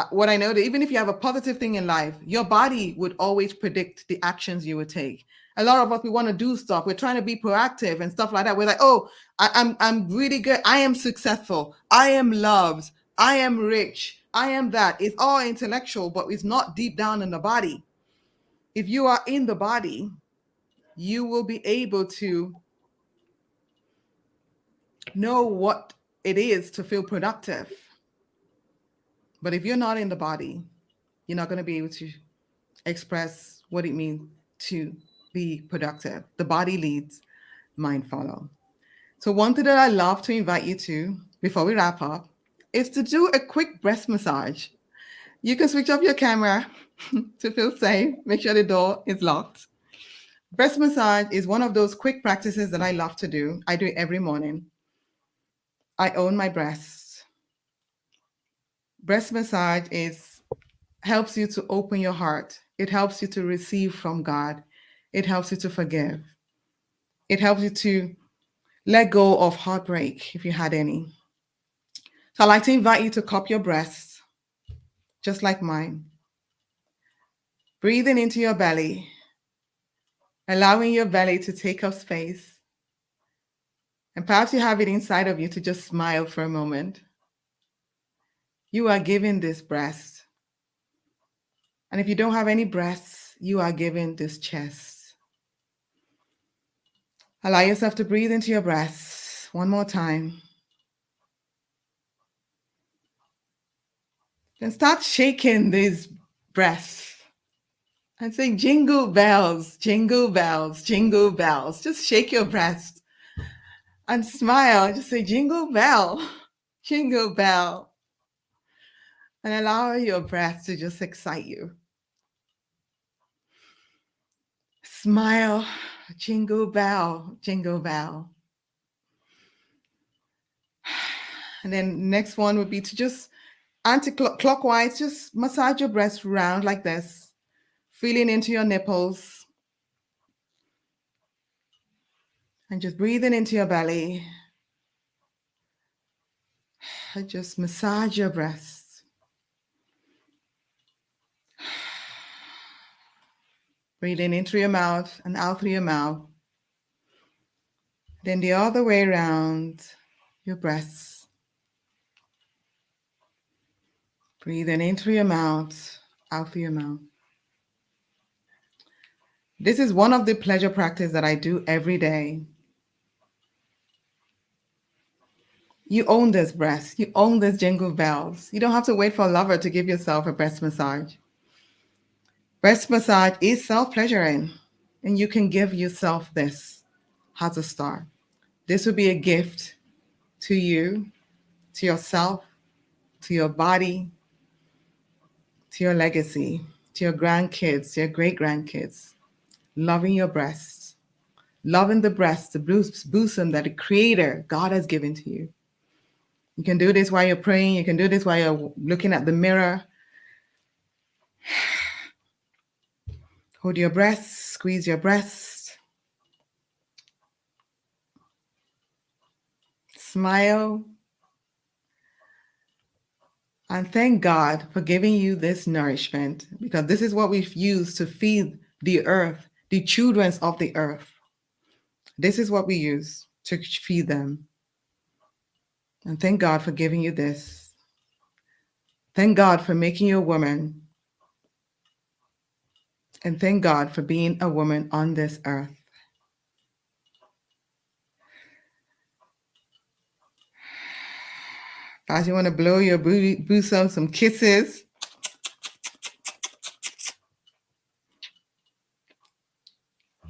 what I know that even if you have a positive thing in life, your body would always predict the actions you would take. A lot of us, we want to do stuff. We're trying to be proactive and stuff like that. We're like, oh, I'm really good. I am successful. I am loved. I am rich. I am that. It's all intellectual, but it's not deep down in the body. If you are in the body, you will be able to know what it is to feel productive. But if you're not in the body, you're not going to be able to express what it means to be productive. The body leads, mind follow. So one thing that I love to invite you to before we wrap up is to do a quick breast massage. You can switch off your camera to feel safe. Make sure the door is locked. Breast massage is one of those quick practices that I love to do. I do it every morning. I own my breasts. Breast massage is helps you to open your heart. It helps you to receive from God. It helps you to forgive. It helps you to Let go of heartbreak if you had any. So I'd like to invite you to cup your breasts, just like mine. Breathing into your belly, allowing your belly to take up space. And perhaps you have it inside of you to just smile for a moment. You are given this breast. And if you don't have any breasts, you are given this chest. Allow yourself to breathe into your breasts one more time. Then start shaking these breasts and say, jingle bells, jingle bells, jingle bells. Just shake your breast and smile. Just say, jingle bell, jingle bell. And allow your breath to just excite you. Smile, jingle bell, jingle bell. And then next one would be to just anti-clockwise, just massage your breast round like this, feeling into your nipples and just breathing into your belly. And just massage your breasts. Breathing in through your mouth and out through your mouth. Then the other way around your breasts. Breathing in through your mouth, out through your mouth. This is one of the pleasure practice that I do every day. You own this breast. You own this jingle bells. You don't have to wait for a lover to give yourself a breast massage. Breast massage is self-pleasuring, and you can give yourself this as a start. This would be a gift to you, to yourself, to your body, to your legacy, to your grandkids, to your great-grandkids. Loving your breasts, loving the breast, the bosom that the Creator, God, has given to you. You can do this while you're praying. You can do this while you're looking at the mirror. Hold your breast, squeeze your breast. Smile. And thank God for giving you this nourishment, because this is what we've used to feed the earth, the children of the earth. This is what we use to feed them. And thank God for giving you this. Thank God for making you a woman. And thank God for being a woman on this earth. Guys, you want to blow your bosom some kisses?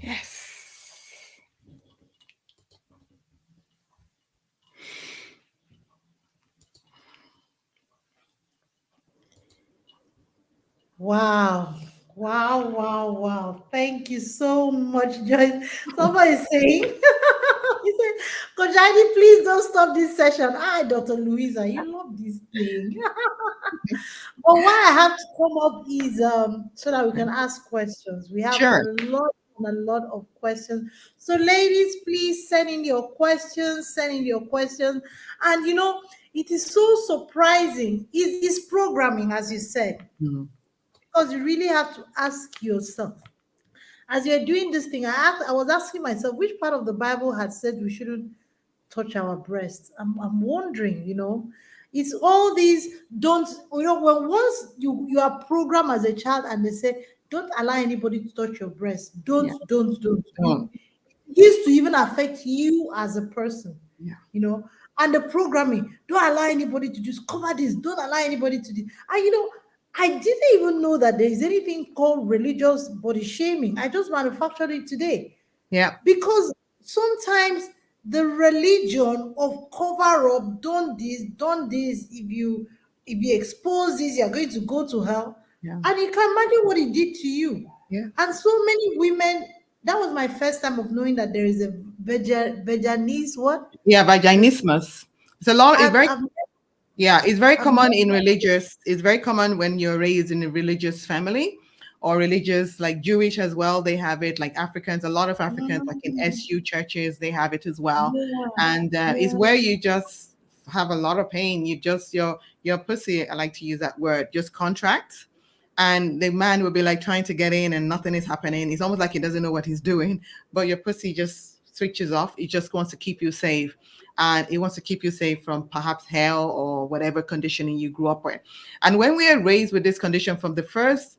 Yes. Wow. Wow, wow, wow. Thank you so much, Joyce. Somebody is saying, he said, Coach Heidi, please don't stop this session. Hi, Dr. Louisa, you love this thing. But why I have to come up is so that we can ask questions. We have a Sure. lot and a lot of questions. So, ladies, please send in your questions, send in your questions. And it is so surprising. It's programming, as you said, Mhm. because you really have to ask yourself. As you're doing this thing, I was asking myself which part of the Bible had said we shouldn't touch our breasts. I'm wondering, it's all these don't, when once you are programmed as a child and they say, don't allow anybody to touch your breast. Yeah. Don't. It Don't. used to even affect you as a person, Yeah. you know. And the programming, don't allow anybody to just cover this, don't allow anybody to do. And I didn't even know that there is anything called religious body shaming. I just manufactured it today Yeah. because sometimes the religion of cover up, don't this, if you expose this, you're going to go to hell. Yeah. And you can imagine what it did to you. Yeah. And so many women, that was my first time of knowing that there is a veganese what. Yeah. Vaginismus. It's a lot. It's I've, very. I've, Yeah. It's very I've common never. in religious. It's very common when you're raised in a religious family, or religious, like Jewish as well. They have it, like Africans, a lot of Africans, like in Mm. SU churches, they have it as well. Yeah, And it's yeah. where you just have a lot of pain. You just, your pussy, I like to use that word, just contracts. And the man will be like trying to get in and nothing is happening. It's almost like he doesn't know what he's doing, but your pussy just switches off. It just wants to keep you safe. And it wants to keep you safe from perhaps hell or whatever conditioning you grew up with. And when we are raised with this condition from the first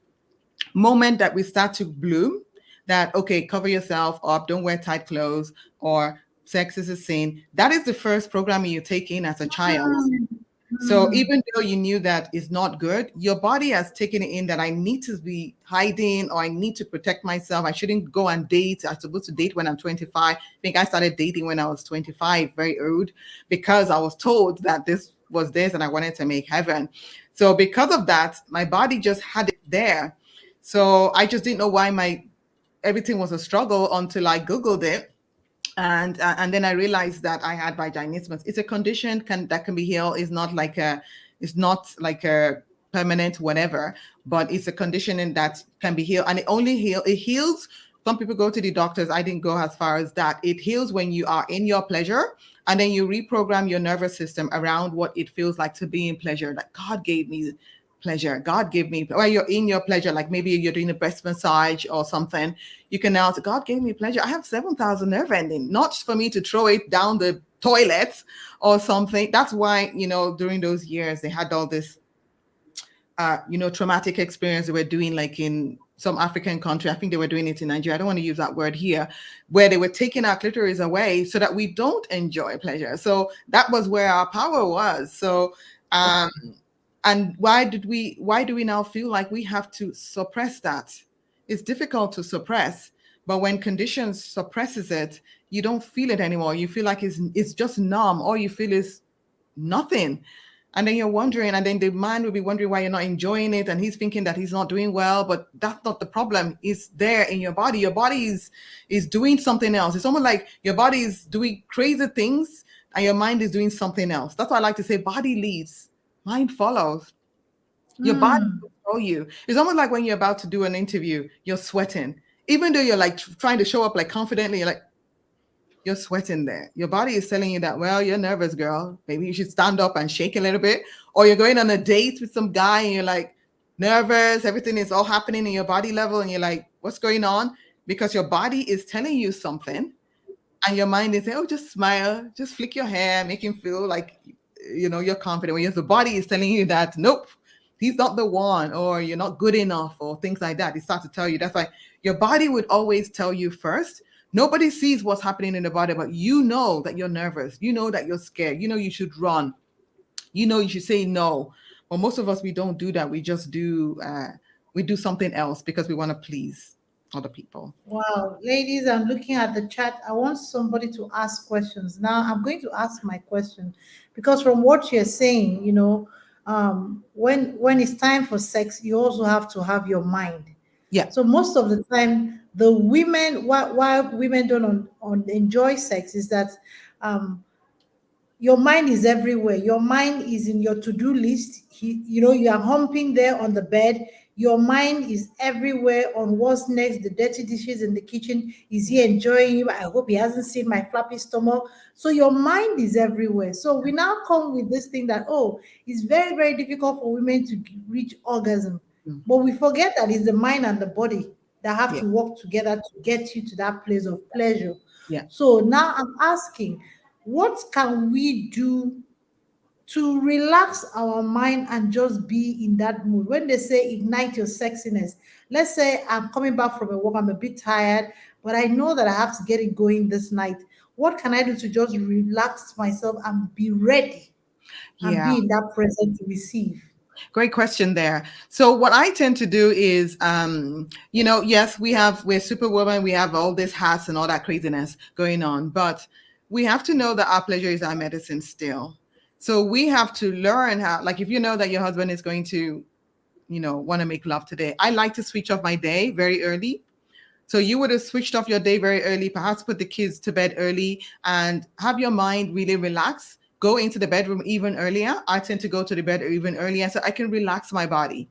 moment that we start to bloom, that, okay, cover yourself up, don't wear tight clothes, or sex is a sin, that is the first programming you take in as a child. Mm. So Mm. even though you knew that is not good, your body has taken it in that I need to be hiding, or I need to protect myself. I shouldn't go and date. I'm supposed to date when I'm 25. I think I started dating when I was 25, very old, because I was told that this was this and I wanted to make heaven. So because of that, my body just had it there. So I just didn't know why my everything was a struggle until I Googled it, and then I realized that I had vaginismus. It's a condition that can be healed. It's not like a permanent whatever, but it's a condition that can be healed, and it heals. Some people go to the doctors. I didn't go as far as that. It heals when you are in your pleasure, and then you reprogram your nervous system around what it feels like to be in pleasure. Like God gave me pleasure. God gave me, while you're in your pleasure, like maybe you're doing a breast massage or something, you can now say, God gave me pleasure. I have 7,000 nerve ending, not for me to throw it down the toilet or something. That's why, during those years, they had all this, traumatic experience they were doing, like in some African country. I think they were doing it in Nigeria. I don't want to use that word here, where they were taking our clitoris away so that we don't enjoy pleasure. So that was where our power was. So, and why do we now feel like we have to suppress that? It's difficult to suppress, but when conditions suppresses it, you don't feel it anymore. You feel like it's just numb. All you feel is nothing. And then you're wondering, and then the man will be wondering why you're not enjoying it, and he's thinking that he's not doing well, but that's not the problem. It's there in your body. Your body is doing something else. It's almost like your body is doing crazy things and your mind is doing something else. That's why I like to say body leads, mind follows. Your body Mm. will tell you. It's almost like when you're about to do an interview, you're sweating. Even though you're like trying to show up like confidently, you're sweating there. Your body is telling you that, well, you're nervous, girl. Maybe you should stand up and shake a little bit. Or you're going on a date with some guy and you're like nervous. Everything is all happening in your body level. And you're like, what's going on? Because your body is telling you something. And your mind is saying, oh, just smile, just flick your hair, make him feel like, you're confident. When the body is telling you that, nope, he's not the one, or you're not good enough, or things like that. It starts to tell you. That's why your body would always tell you first. Nobody sees what's happening in the body, but you know that you're nervous. You know that you're scared. You know you should run. You know you should say no. But most of us, we don't do that. We just we do something else because we want to please other people. Wow, ladies, I'm looking at the chat. I want somebody to ask questions. Now, I'm going to ask my question because from what you're saying, when it's time for sex, you also have to have your mind. Yeah. So most of the time, the women, why women don't enjoy sex is that um, your mind is everywhere. Your mind is in your to-do list. You are humping there on the bed. Your mind is everywhere on what's next, the dirty dishes in the kitchen. Is he enjoying you? I hope he hasn't seen my flappy stomach. So your mind is everywhere. So we now come with this thing that, oh, it's very, very difficult for women to reach orgasm. Mm. But we forget that it's the mind and the body that have Yeah. to work together to get you to that place of pleasure. Yeah. So now I'm asking, what can we do to relax our mind and just be in that mood? When they say ignite your sexiness, let's say I'm coming back from a work, I'm a bit tired, but I know that I have to get it going this night. What can I do to just relax myself and be ready and Yeah. be in that present to receive? Great question there. So what I tend to do is, yes, we're superwoman, we have all this hats and all that craziness going on, but we have to know that our pleasure is our medicine still. So we have to learn how, like, if you know that your husband is going to, want to make love today, I like to switch off my day very early. So you would have switched off your day very early, perhaps put the kids to bed early and have your mind really relax. Go into the bedroom even earlier. I tend to go to the bed even earlier so I can relax my body.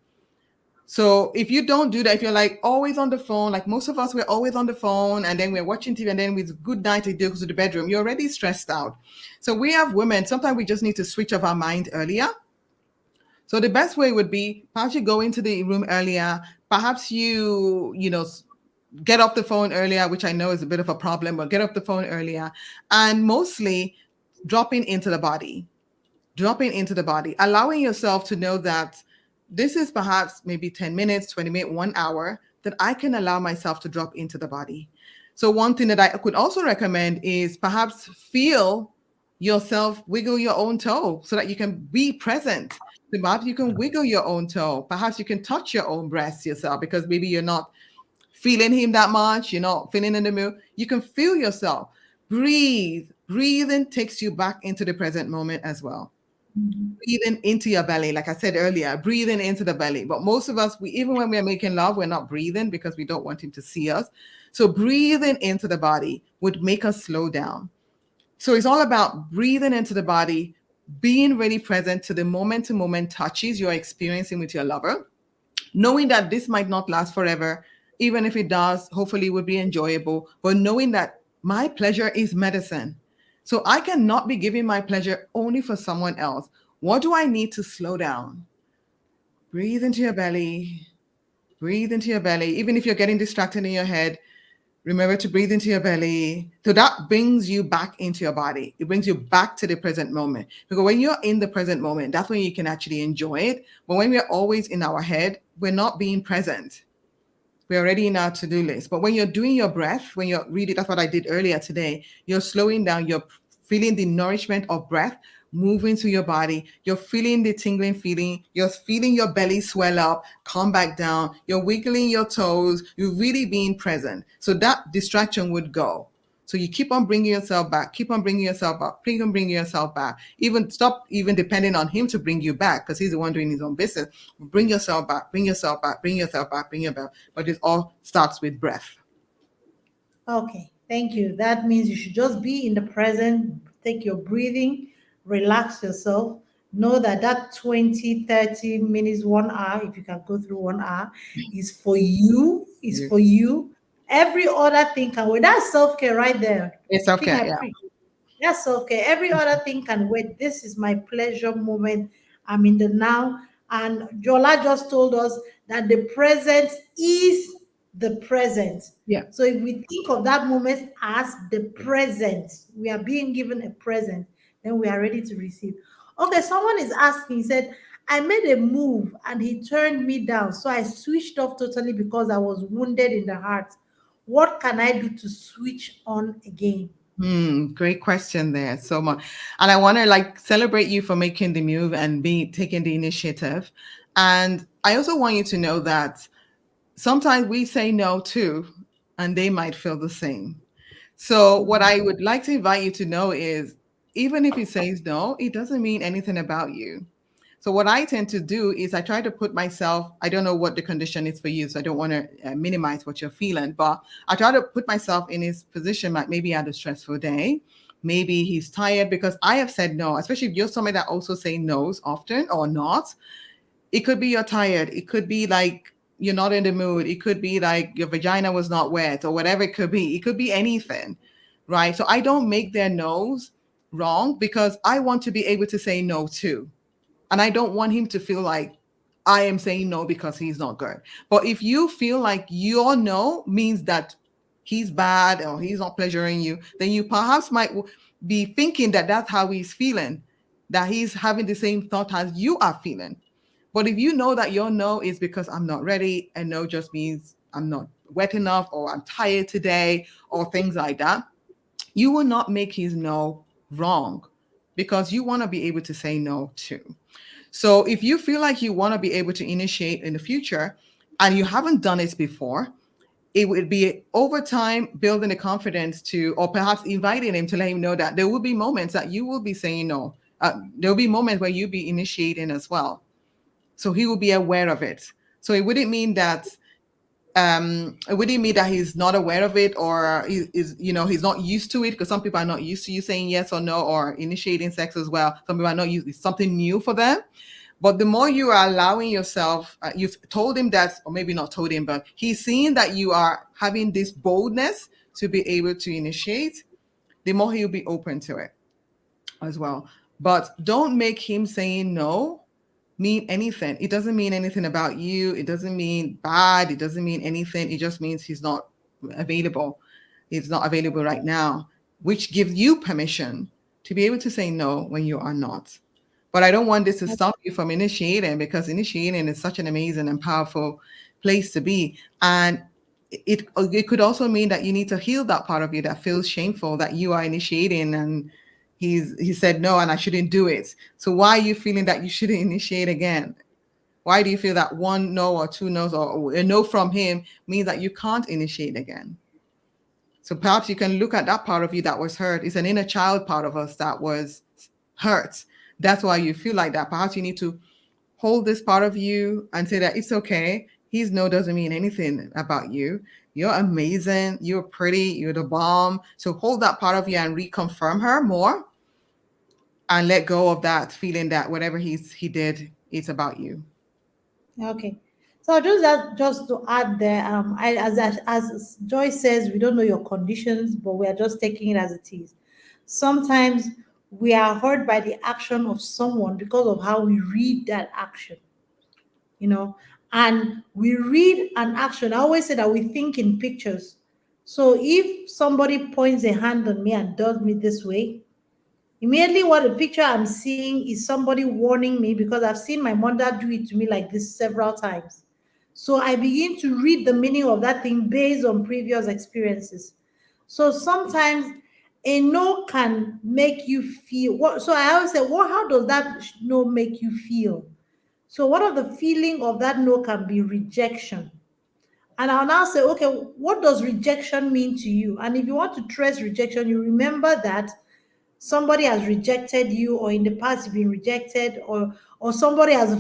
So if you don't do that, if you're like always on the phone, like most of us, we're always on the phone and then we're watching TV and then with good night, it goes to the bedroom, you're already stressed out. So we have women, sometimes we just need to switch off our mind earlier. So the best way would be perhaps you go into the room earlier, perhaps you get off the phone earlier, which I know is a bit of a problem, but get off the phone earlier and mostly dropping into the body, allowing yourself to know that this is perhaps maybe 10 minutes, 20 minutes, 1 hour that I can allow myself to drop into the body. So, one thing that I could also recommend is perhaps feel yourself wiggle your own toe so that you can be present. So perhaps you can wiggle your own toe. Perhaps you can touch your own breast yourself because maybe you're not feeling him that much, you're not feeling in the mood. You can feel yourself. Breathe. Breathing takes you back into the present moment as well. Mhm. Breathing into your belly, like I said earlier, breathing into the belly. But most of us, even when we're making love, we're not breathing because we don't want him to see us. So breathing into the body would make us slow down. So it's all about breathing into the body, being really present to the moment to moment touches you're experiencing with your lover, knowing that this might not last forever. Even if it does, hopefully it would be enjoyable, but knowing that my pleasure is medicine. So I cannot be giving my pleasure only for someone else. What do I need to slow down? Breathe into your belly. Breathe into your belly. Even if you're getting distracted in your head, remember to breathe into your belly. So that brings you back into your body. It brings you back to the present moment. Because when you're in the present moment, that's when you can actually enjoy it. But when we're always in our head, we're not being present. We're already in our to-do list. But when you're doing your breath, when you're reading, that's what I did earlier today, you're slowing down, you're feeling the nourishment of breath moving through your body. You're feeling the tingling feeling. You're feeling your belly swell up, come back down. You're wiggling your toes. You're really being present. So that distraction would go. So you keep on bringing yourself back, keep on bringing yourself back, keep on bringing yourself back. Even stop even depending on him to bring you back because he's the one doing his own business. Bring yourself back, bring yourself back, bring yourself back, bring yourself back. But it all starts with breath. Okay, thank you. That means you should just be in the present, take your breathing, relax yourself. Know that that 20, 30 minutes, 1 hour, if you can go through 1 hour, is for you, is Yeah. for you. Every other thing can wait. That's self care right there. It's I think okay. I Yeah. preach. That's okay. Every other thing can wait. This is my pleasure moment. I'm in the now. And Jola just told us that the present is the present. Yeah. So if we think of that moment as the present, we are being given a present, then we are ready to receive. Okay, someone is asking, he said, I made a move and he turned me down. So I switched off totally because I was wounded in the heart. What can I do to switch on again? Great question there. So much. And I want to like celebrate you for making the move and be taking the initiative. And I also want you to know that sometimes we say no too, and they might feel the same. So what I would like to invite you to know is even if he says no, it doesn't mean anything about you. So what I tend to do is I try to put myself, I don't know what the condition is for you, so I don't want to minimize what you're feeling, but I try to put myself in his position, like maybe he had a stressful day. Maybe he's tired because I have said no, especially if you're somebody that also say no's often or not. It could be you're tired. It could be like you're not in the mood. It could be like your vagina was not wet or whatever it could be. It could be anything, right? So I don't make their no's wrong because I want to be able to say no too. And I don't want him to feel like I am saying no because he's not good. But if you feel like your no means that he's bad or he's not pleasuring you, then you perhaps might be thinking that that's how he's feeling, that he's having the same thought as you are feeling. But if you know that your no is because I'm not ready, and no just means I'm not wet enough or I'm tired today or things like that, you will not make his no wrong because you want to be able to say no too. So if you feel like you want to be able to initiate in the future and you haven't done it before, it would be over time building the confidence to, or perhaps inviting him to let him know that there will be moments that you will be saying no. There will be moments where you'll be initiating as well. So he will be aware of it. So it wouldn't mean that he's not aware of it or he is, he's not used to it because some people are not used to you saying yes or no or initiating sex as well. Some people are not used, it's something new for them. But the more you are allowing yourself, you've told him that, or maybe not told him, but he's seeing that you are having this boldness to be able to initiate, the more he'll be open to it as well. But don't make him saying no mean anything. It doesn't mean anything about you. It doesn't mean bad. It doesn't mean anything. It just means he's not available. It's not available right now, which gives you permission to be able to say no when you are not. But I don't want this to stop you from initiating, because initiating is such an amazing and powerful place to be. And it could also mean that you need to heal that part of you that feels shameful that you are initiating and he said no and I shouldn't do it. So why are you feeling that you shouldn't initiate again? Why do you feel that one no or two no's or a no from him means that you can't initiate again? So perhaps you can look at that part of you that was hurt. It's an inner child part of us that was hurt. That's why you feel like that. Perhaps you need to hold this part of you and say that it's okay. His no doesn't mean anything about you. You're amazing. You're pretty. You're the bomb. So hold that part of you and reconfirm her more, and let go of that feeling that whatever he did, it's about you. Okay. So just to add there, as Joyce says, we don't know your conditions, but we are just taking it as it is. Sometimes we are hurt by the action of someone because of how we read that action, you know, and we read an action. I always say that we think in pictures. So if somebody points a hand on me and does me this way, immediately, what the picture I'm seeing is somebody warning me, because I've seen my mother do it to me like this several times. So I begin to read the meaning of that thing based on previous experiences. So sometimes a no can make you feel what. So I always say, what? How does that no make you feel? So one of the feeling of that no can be rejection. And I'll now say, okay, what does rejection mean to you? And if you want to trace rejection, you remember that somebody has rejected you, or in the past you've been rejected, or somebody has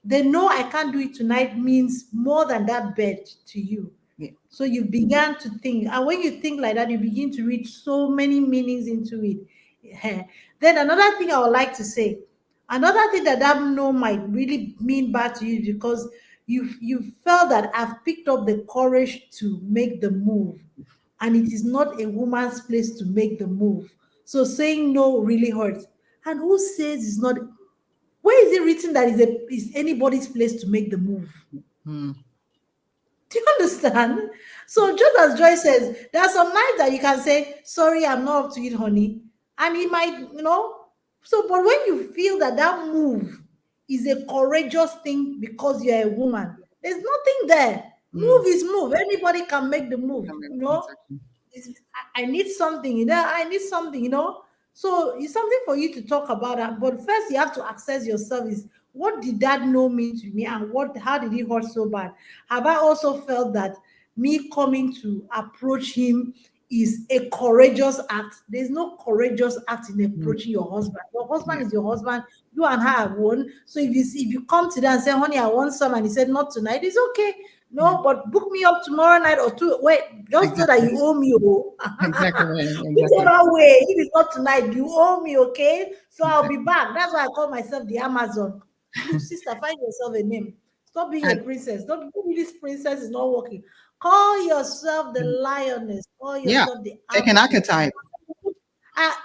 they know I can't do it tonight means more than that bed to you. Yeah. So you began to think, and when you think like that, you begin to read so many meanings into it. Then another thing I would like to say, another thing that no might really mean bad to you, because you felt that I've picked up the courage to make the move, and it is not a woman's place to make the move. So saying no really hurts. And who says it's not? Where is it written that is anybody's place to make the move? Hmm. Do you understand? So just as Joy says, there are some nights that you can say, sorry, I'm not up to it, honey. And he might, So, but when you feel that that move is a courageous thing because you're a woman, there's nothing there. Hmm. Move is move. Anybody can make the move. Exactly. I need something, I need something. So it's something for you to talk about that. But first, you have to access yourself. Is what did that no mean to me, and how did it hurt so bad? Have I also felt that me coming to approach him is a courageous act? There's no courageous act in Hmm. approaching your husband. Your husband Yeah. is your husband. You and her are one. So if you come to them and say, honey, I want some, and he said not tonight, it's okay. Yeah. No, but book me up tomorrow night or two. Wait, just know that Exactly. you owe me. Oh. Exactly. Exactly. Whichever way, if it's not tonight, you owe me, okay? So I'll be back. That's why I call myself the Amazon. Look, sister, find yourself a name. Stop being a And princess. Don't be this princess is not working. Call yourself the lioness. Call yeah, yourself the take an Amazon. archetype.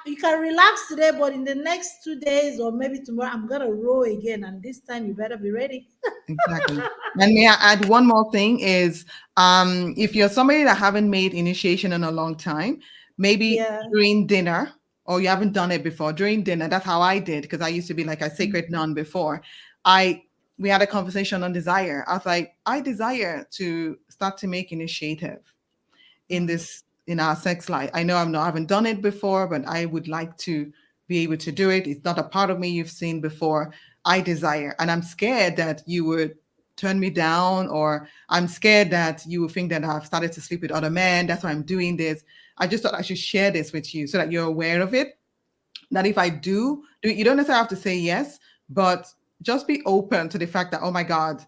You can relax today, but in the next 2 days or maybe tomorrow, I'm gonna roll again, and this time you better be ready. Exactly. And may I add one more thing is, if you're somebody that haven't made initiation in a long time, maybe Yeah. during dinner, or you haven't done it before, during dinner, that's how I did, because I used to be like a sacred nun before. We had a conversation on desire. I was like, I desire to start to make initiative in our sex life. I know I haven't done it before, but I would like to be able to do it. It's not a part of me you've seen before. I desire, and I'm scared that you would turn me down, or I'm scared that you will think that I've started to sleep with other men. That's why I'm doing this. I just thought I should share this with you so that you're aware of it. That if I do you don't necessarily have to say yes, but just be open to the fact that, oh my God,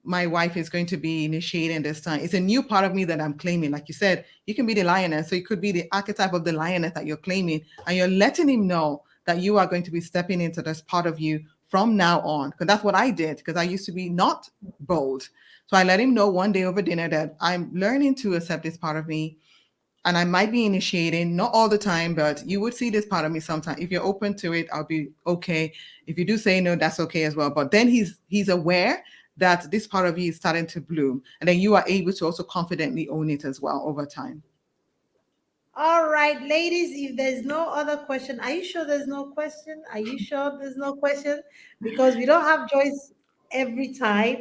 my wife is going to be initiating this time. It's a new part of me that I'm claiming. Like you said, you can be the lioness. So it could be the archetype of the lioness that you're claiming, and you're letting him know that you are going to be stepping into this part of you from now on. Because that's what I did, because I used to be not bold. So I let him know one day over dinner that I'm learning to accept this part of me, and I might be initiating, not all the time, but you would see this part of me sometime. If you're open to it, I'll be okay. If you do say no, that's okay as well. But then he's aware that this part of you is starting to bloom, and then you are able to also confidently own it as well over time. All right, ladies, if there's no other question, are you sure there's no question? Are you sure there's no question? Because we don't have Joyce every time.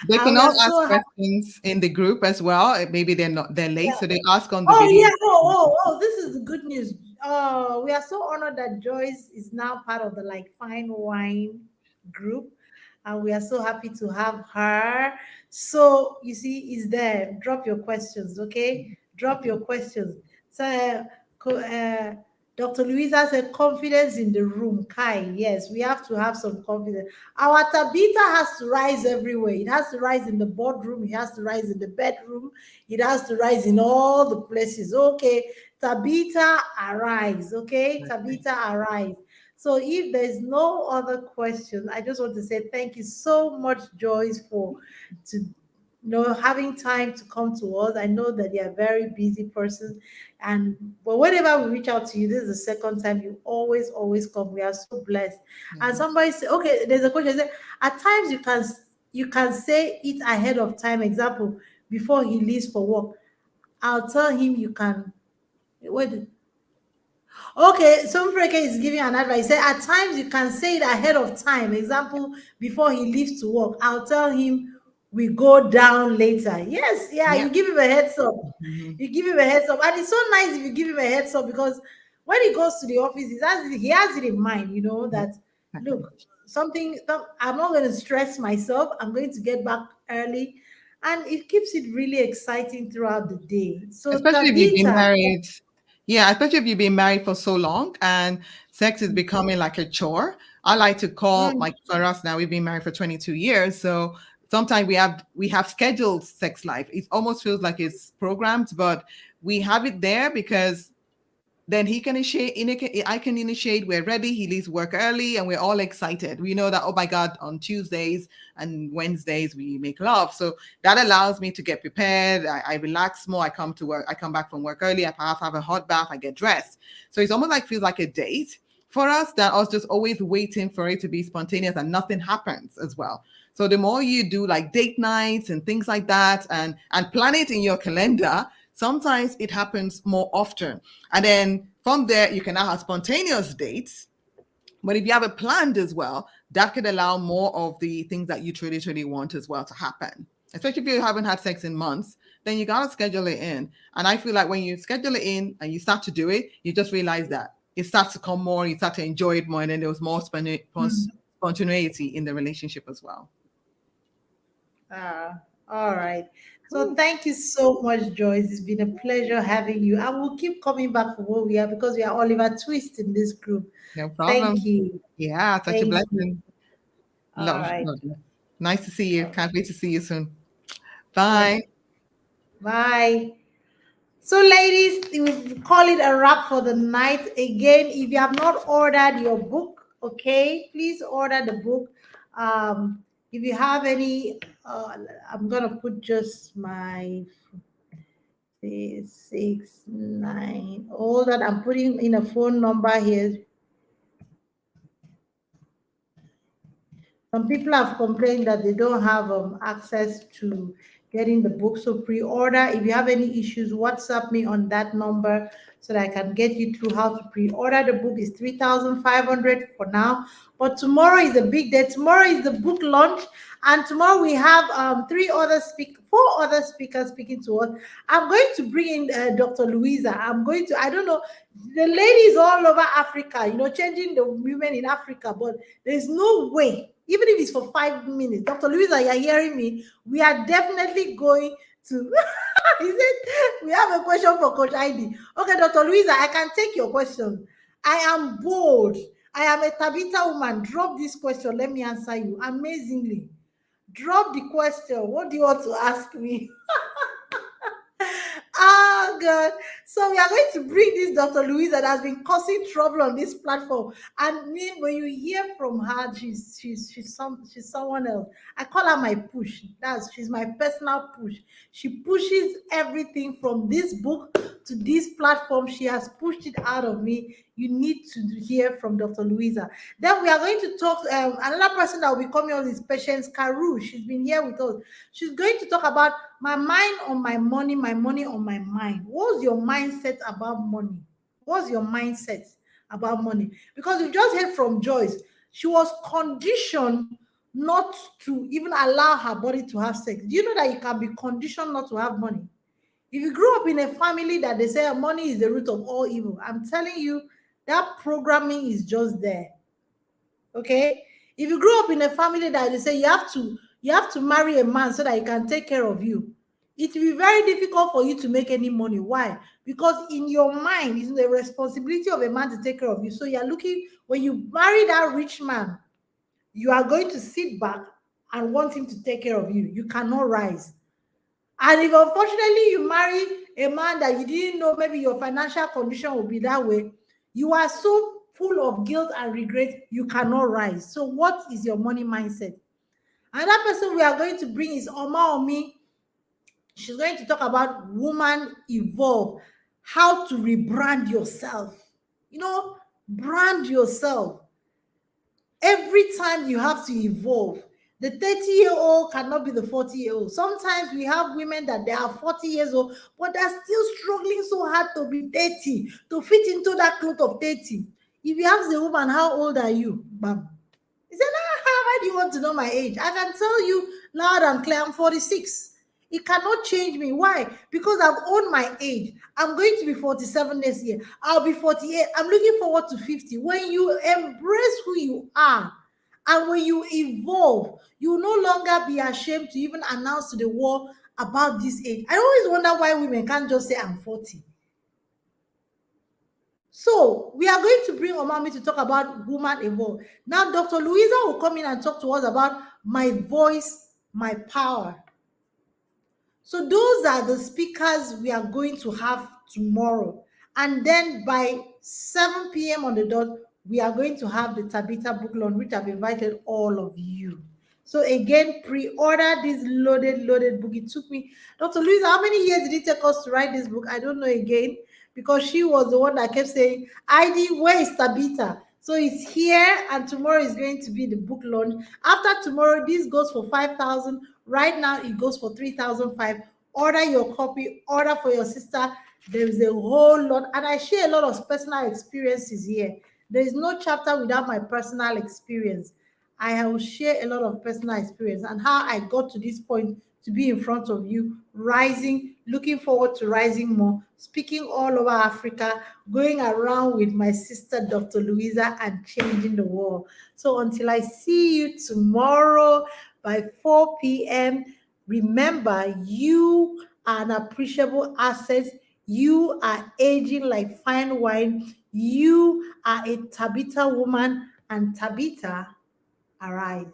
They And can we are all ask so happy. questions in the group as well. Maybe they're late, so they ask on the Oh video. yeah. Oh, this is the good news. Oh, we are so honored that Joyce is now part of the like fine wine group, and we are so happy to have her. So you see, is there? Drop your questions, okay? Drop your questions. So, Dr. Louisa said, confidence in the room. Kai, yes, we have to have some confidence. Our Tabitha has to rise everywhere. It has to rise in the boardroom. It has to rise in the bedroom. It has to rise in all the places. Okay, Tabitha, arise. Okay, Tabitha, arise. So if there's no other question, I just want to say thank you so much, Joyce, for to having time to come to us. I know that you're a very busy person, and but whenever we reach out to you, this is the second time you always come. We are so blessed. And Yeah. somebody said, okay, there's a question. Say, at times you can say it ahead of time. Example, before he leaves for work, I'll tell him you can wait. Okay, Somfreke is giving an advice. Say at times you can say it ahead of time. Example, before he leaves to work, I'll tell him we go down later. Yes, yeah, Yeah. you give him a heads up. Mhm. You give him a heads up, and it's so nice if you give him a heads up because when he goes to the office, he has it in mind. You know Yeah. that Exactly. look, I'm not going to stress myself. I'm going to get back early, and it keeps it really exciting throughout the day. So Especially if you've been Tabitha. married. Yeah, especially if you've been married for so long and sex is becoming like a chore. I like to call, Mm, like for us now, we've been married for 22 years. So sometimes we have scheduled sex life. It almost feels like it's programmed, but we have it there because then he can initiate, I can initiate, we're ready, he leaves work early, and we're all excited. We know that, oh my God, on Tuesdays and Wednesdays we make love. So that allows me to get prepared. I relax more. I come to work, I come back from work early, I perhaps have a hot bath, I get dressed. So it's almost like feels like a date for us, that us just always waiting for it to be spontaneous and nothing happens as well. So the more you do like date nights and things like that, and plan it in your calendar, sometimes it happens more often. And then from there, you can now have spontaneous dates. But if you have it planned as well, that could allow more of the things that you truly want as well to happen. Especially if you haven't had sex in months, then you got to schedule it in. And I feel like when you schedule it in and you start to do it, you just realize that it starts to come more, you start to enjoy it more, and then there was more mm. spontaneity in the relationship as well. All right. So Cool. thank you so much, Joyce. It's been a pleasure having you. I will keep coming back for what we are because we are Oliver Twist in this group. No Thank problem. you. Yeah, such a Thank you. blessing. All Love, right. love. Nice to see you. All right. Can't wait to see you soon. Yeah. Bye. Bye. So, ladies, we call it a wrap for the night. Again, if you have not ordered your book, okay, please order the book. If you have any, I'm gonna put just my 669. All that I'm putting in a phone number here. Some people have complained that they don't have access to getting the book. So pre-order. If you have any issues, WhatsApp me on that number so that I can get you through how to pre-order. The book is 3,500 for now. But tomorrow is a big day. Tomorrow is the book launch. And tomorrow we have four other speakers speaking to us. I'm going to bring in Dr. Louisa. I don't know, the ladies all over Africa, changing the women in Africa, but there's no way, even if it's for 5 minutes. Dr. Louisa, you're hearing me? We are definitely going to. He said, we have a question for Coach ID. Okay, Dr. Louisa, I can take your question. I am bold. I am a Tabitha woman. Drop this question. Let me answer you amazingly. Drop the question. What do you want to ask me? God. So we are going to bring this Dr. Louisa that has been causing trouble on this platform. And me, when you hear from her, she's someone else. I call her my push. She's my personal push. She pushes everything from this book to this platform. She has pushed it out of me. You need to hear from Dr. Louisa. Then we are going to talk. Another person that will be coming on is Patience Carew. She's been here with us. She's going to talk about my mind on my money on my mind. What's your mindset about money? What's your mindset about money? Because you just heard from Joyce. She was conditioned not to even allow her body to have sex. Do you know that you can be conditioned not to have money? If you grew up in a family that they say money is the root of all evil, I'm telling you, that programming is just there. Okay? If you grew up in a family that they say you have to marry a man so that he can take care of you, it will be very difficult for you to make any money. Why? Because in your mind, it's the responsibility of a man to take care of you. So you're looking, when you marry that rich man, you are going to sit back and want him to take care of you. You cannot rise. And if unfortunately you marry a man that you didn't know maybe your financial condition will be that way, you are so full of guilt and regret, you cannot rise. So what is your money mindset? Another person we are going to bring is Oma Omi. She's going to talk about woman evolve, how to rebrand yourself. Brand yourself. Every time you have to evolve. The 30-year-old cannot be the 40-year-old. Sometimes we have women that they are 40 years old, but they're still struggling so hard to be 30, to fit into that cloth of 30. If you ask the woman, how old are you? Bam. He said, why do you want to know my age? I can tell you loud and clear, I'm 46. It cannot change me. Why? Because I've owned my age. I'm going to be 47 next year. I'll be 48. I'm looking forward to 50. When you embrace who you are and when you evolve, you will no longer be ashamed to even announce to the world about this age. I always wonder why women can't just say, I'm 40. So we are going to bring Omami to talk about woman evolve. Now, Dr. Louisa will come in and talk to us about my voice, my power. So those are the speakers we are going to have tomorrow. And then by 7 p.m. on the dot, we are going to have the Tabitha book launch, which I've invited all of you. So again, pre-order this loaded book. It took me, Dr. Louisa, how many years did it take us to write this book? I don't know again, because she was the one that kept saying, ID, where is Tabitha? So it's here, and tomorrow is going to be the book launch. After tomorrow, this goes for 5,000. Right now, it goes for 3,500. Order your copy, order for your sister. There is a whole lot, and I share a lot of personal experiences here. There is no chapter without my personal experience. I will share a lot of personal experience and how I got to this point to be in front of you, rising, looking forward to rising more, speaking all over Africa, going around with my sister, Dr. Louisa, and changing the world. So until I see you tomorrow by 4 p.m., remember, you are an appreciable asset. You are aging like fine wine. You are a Tabitha woman, and Tabitha, arise.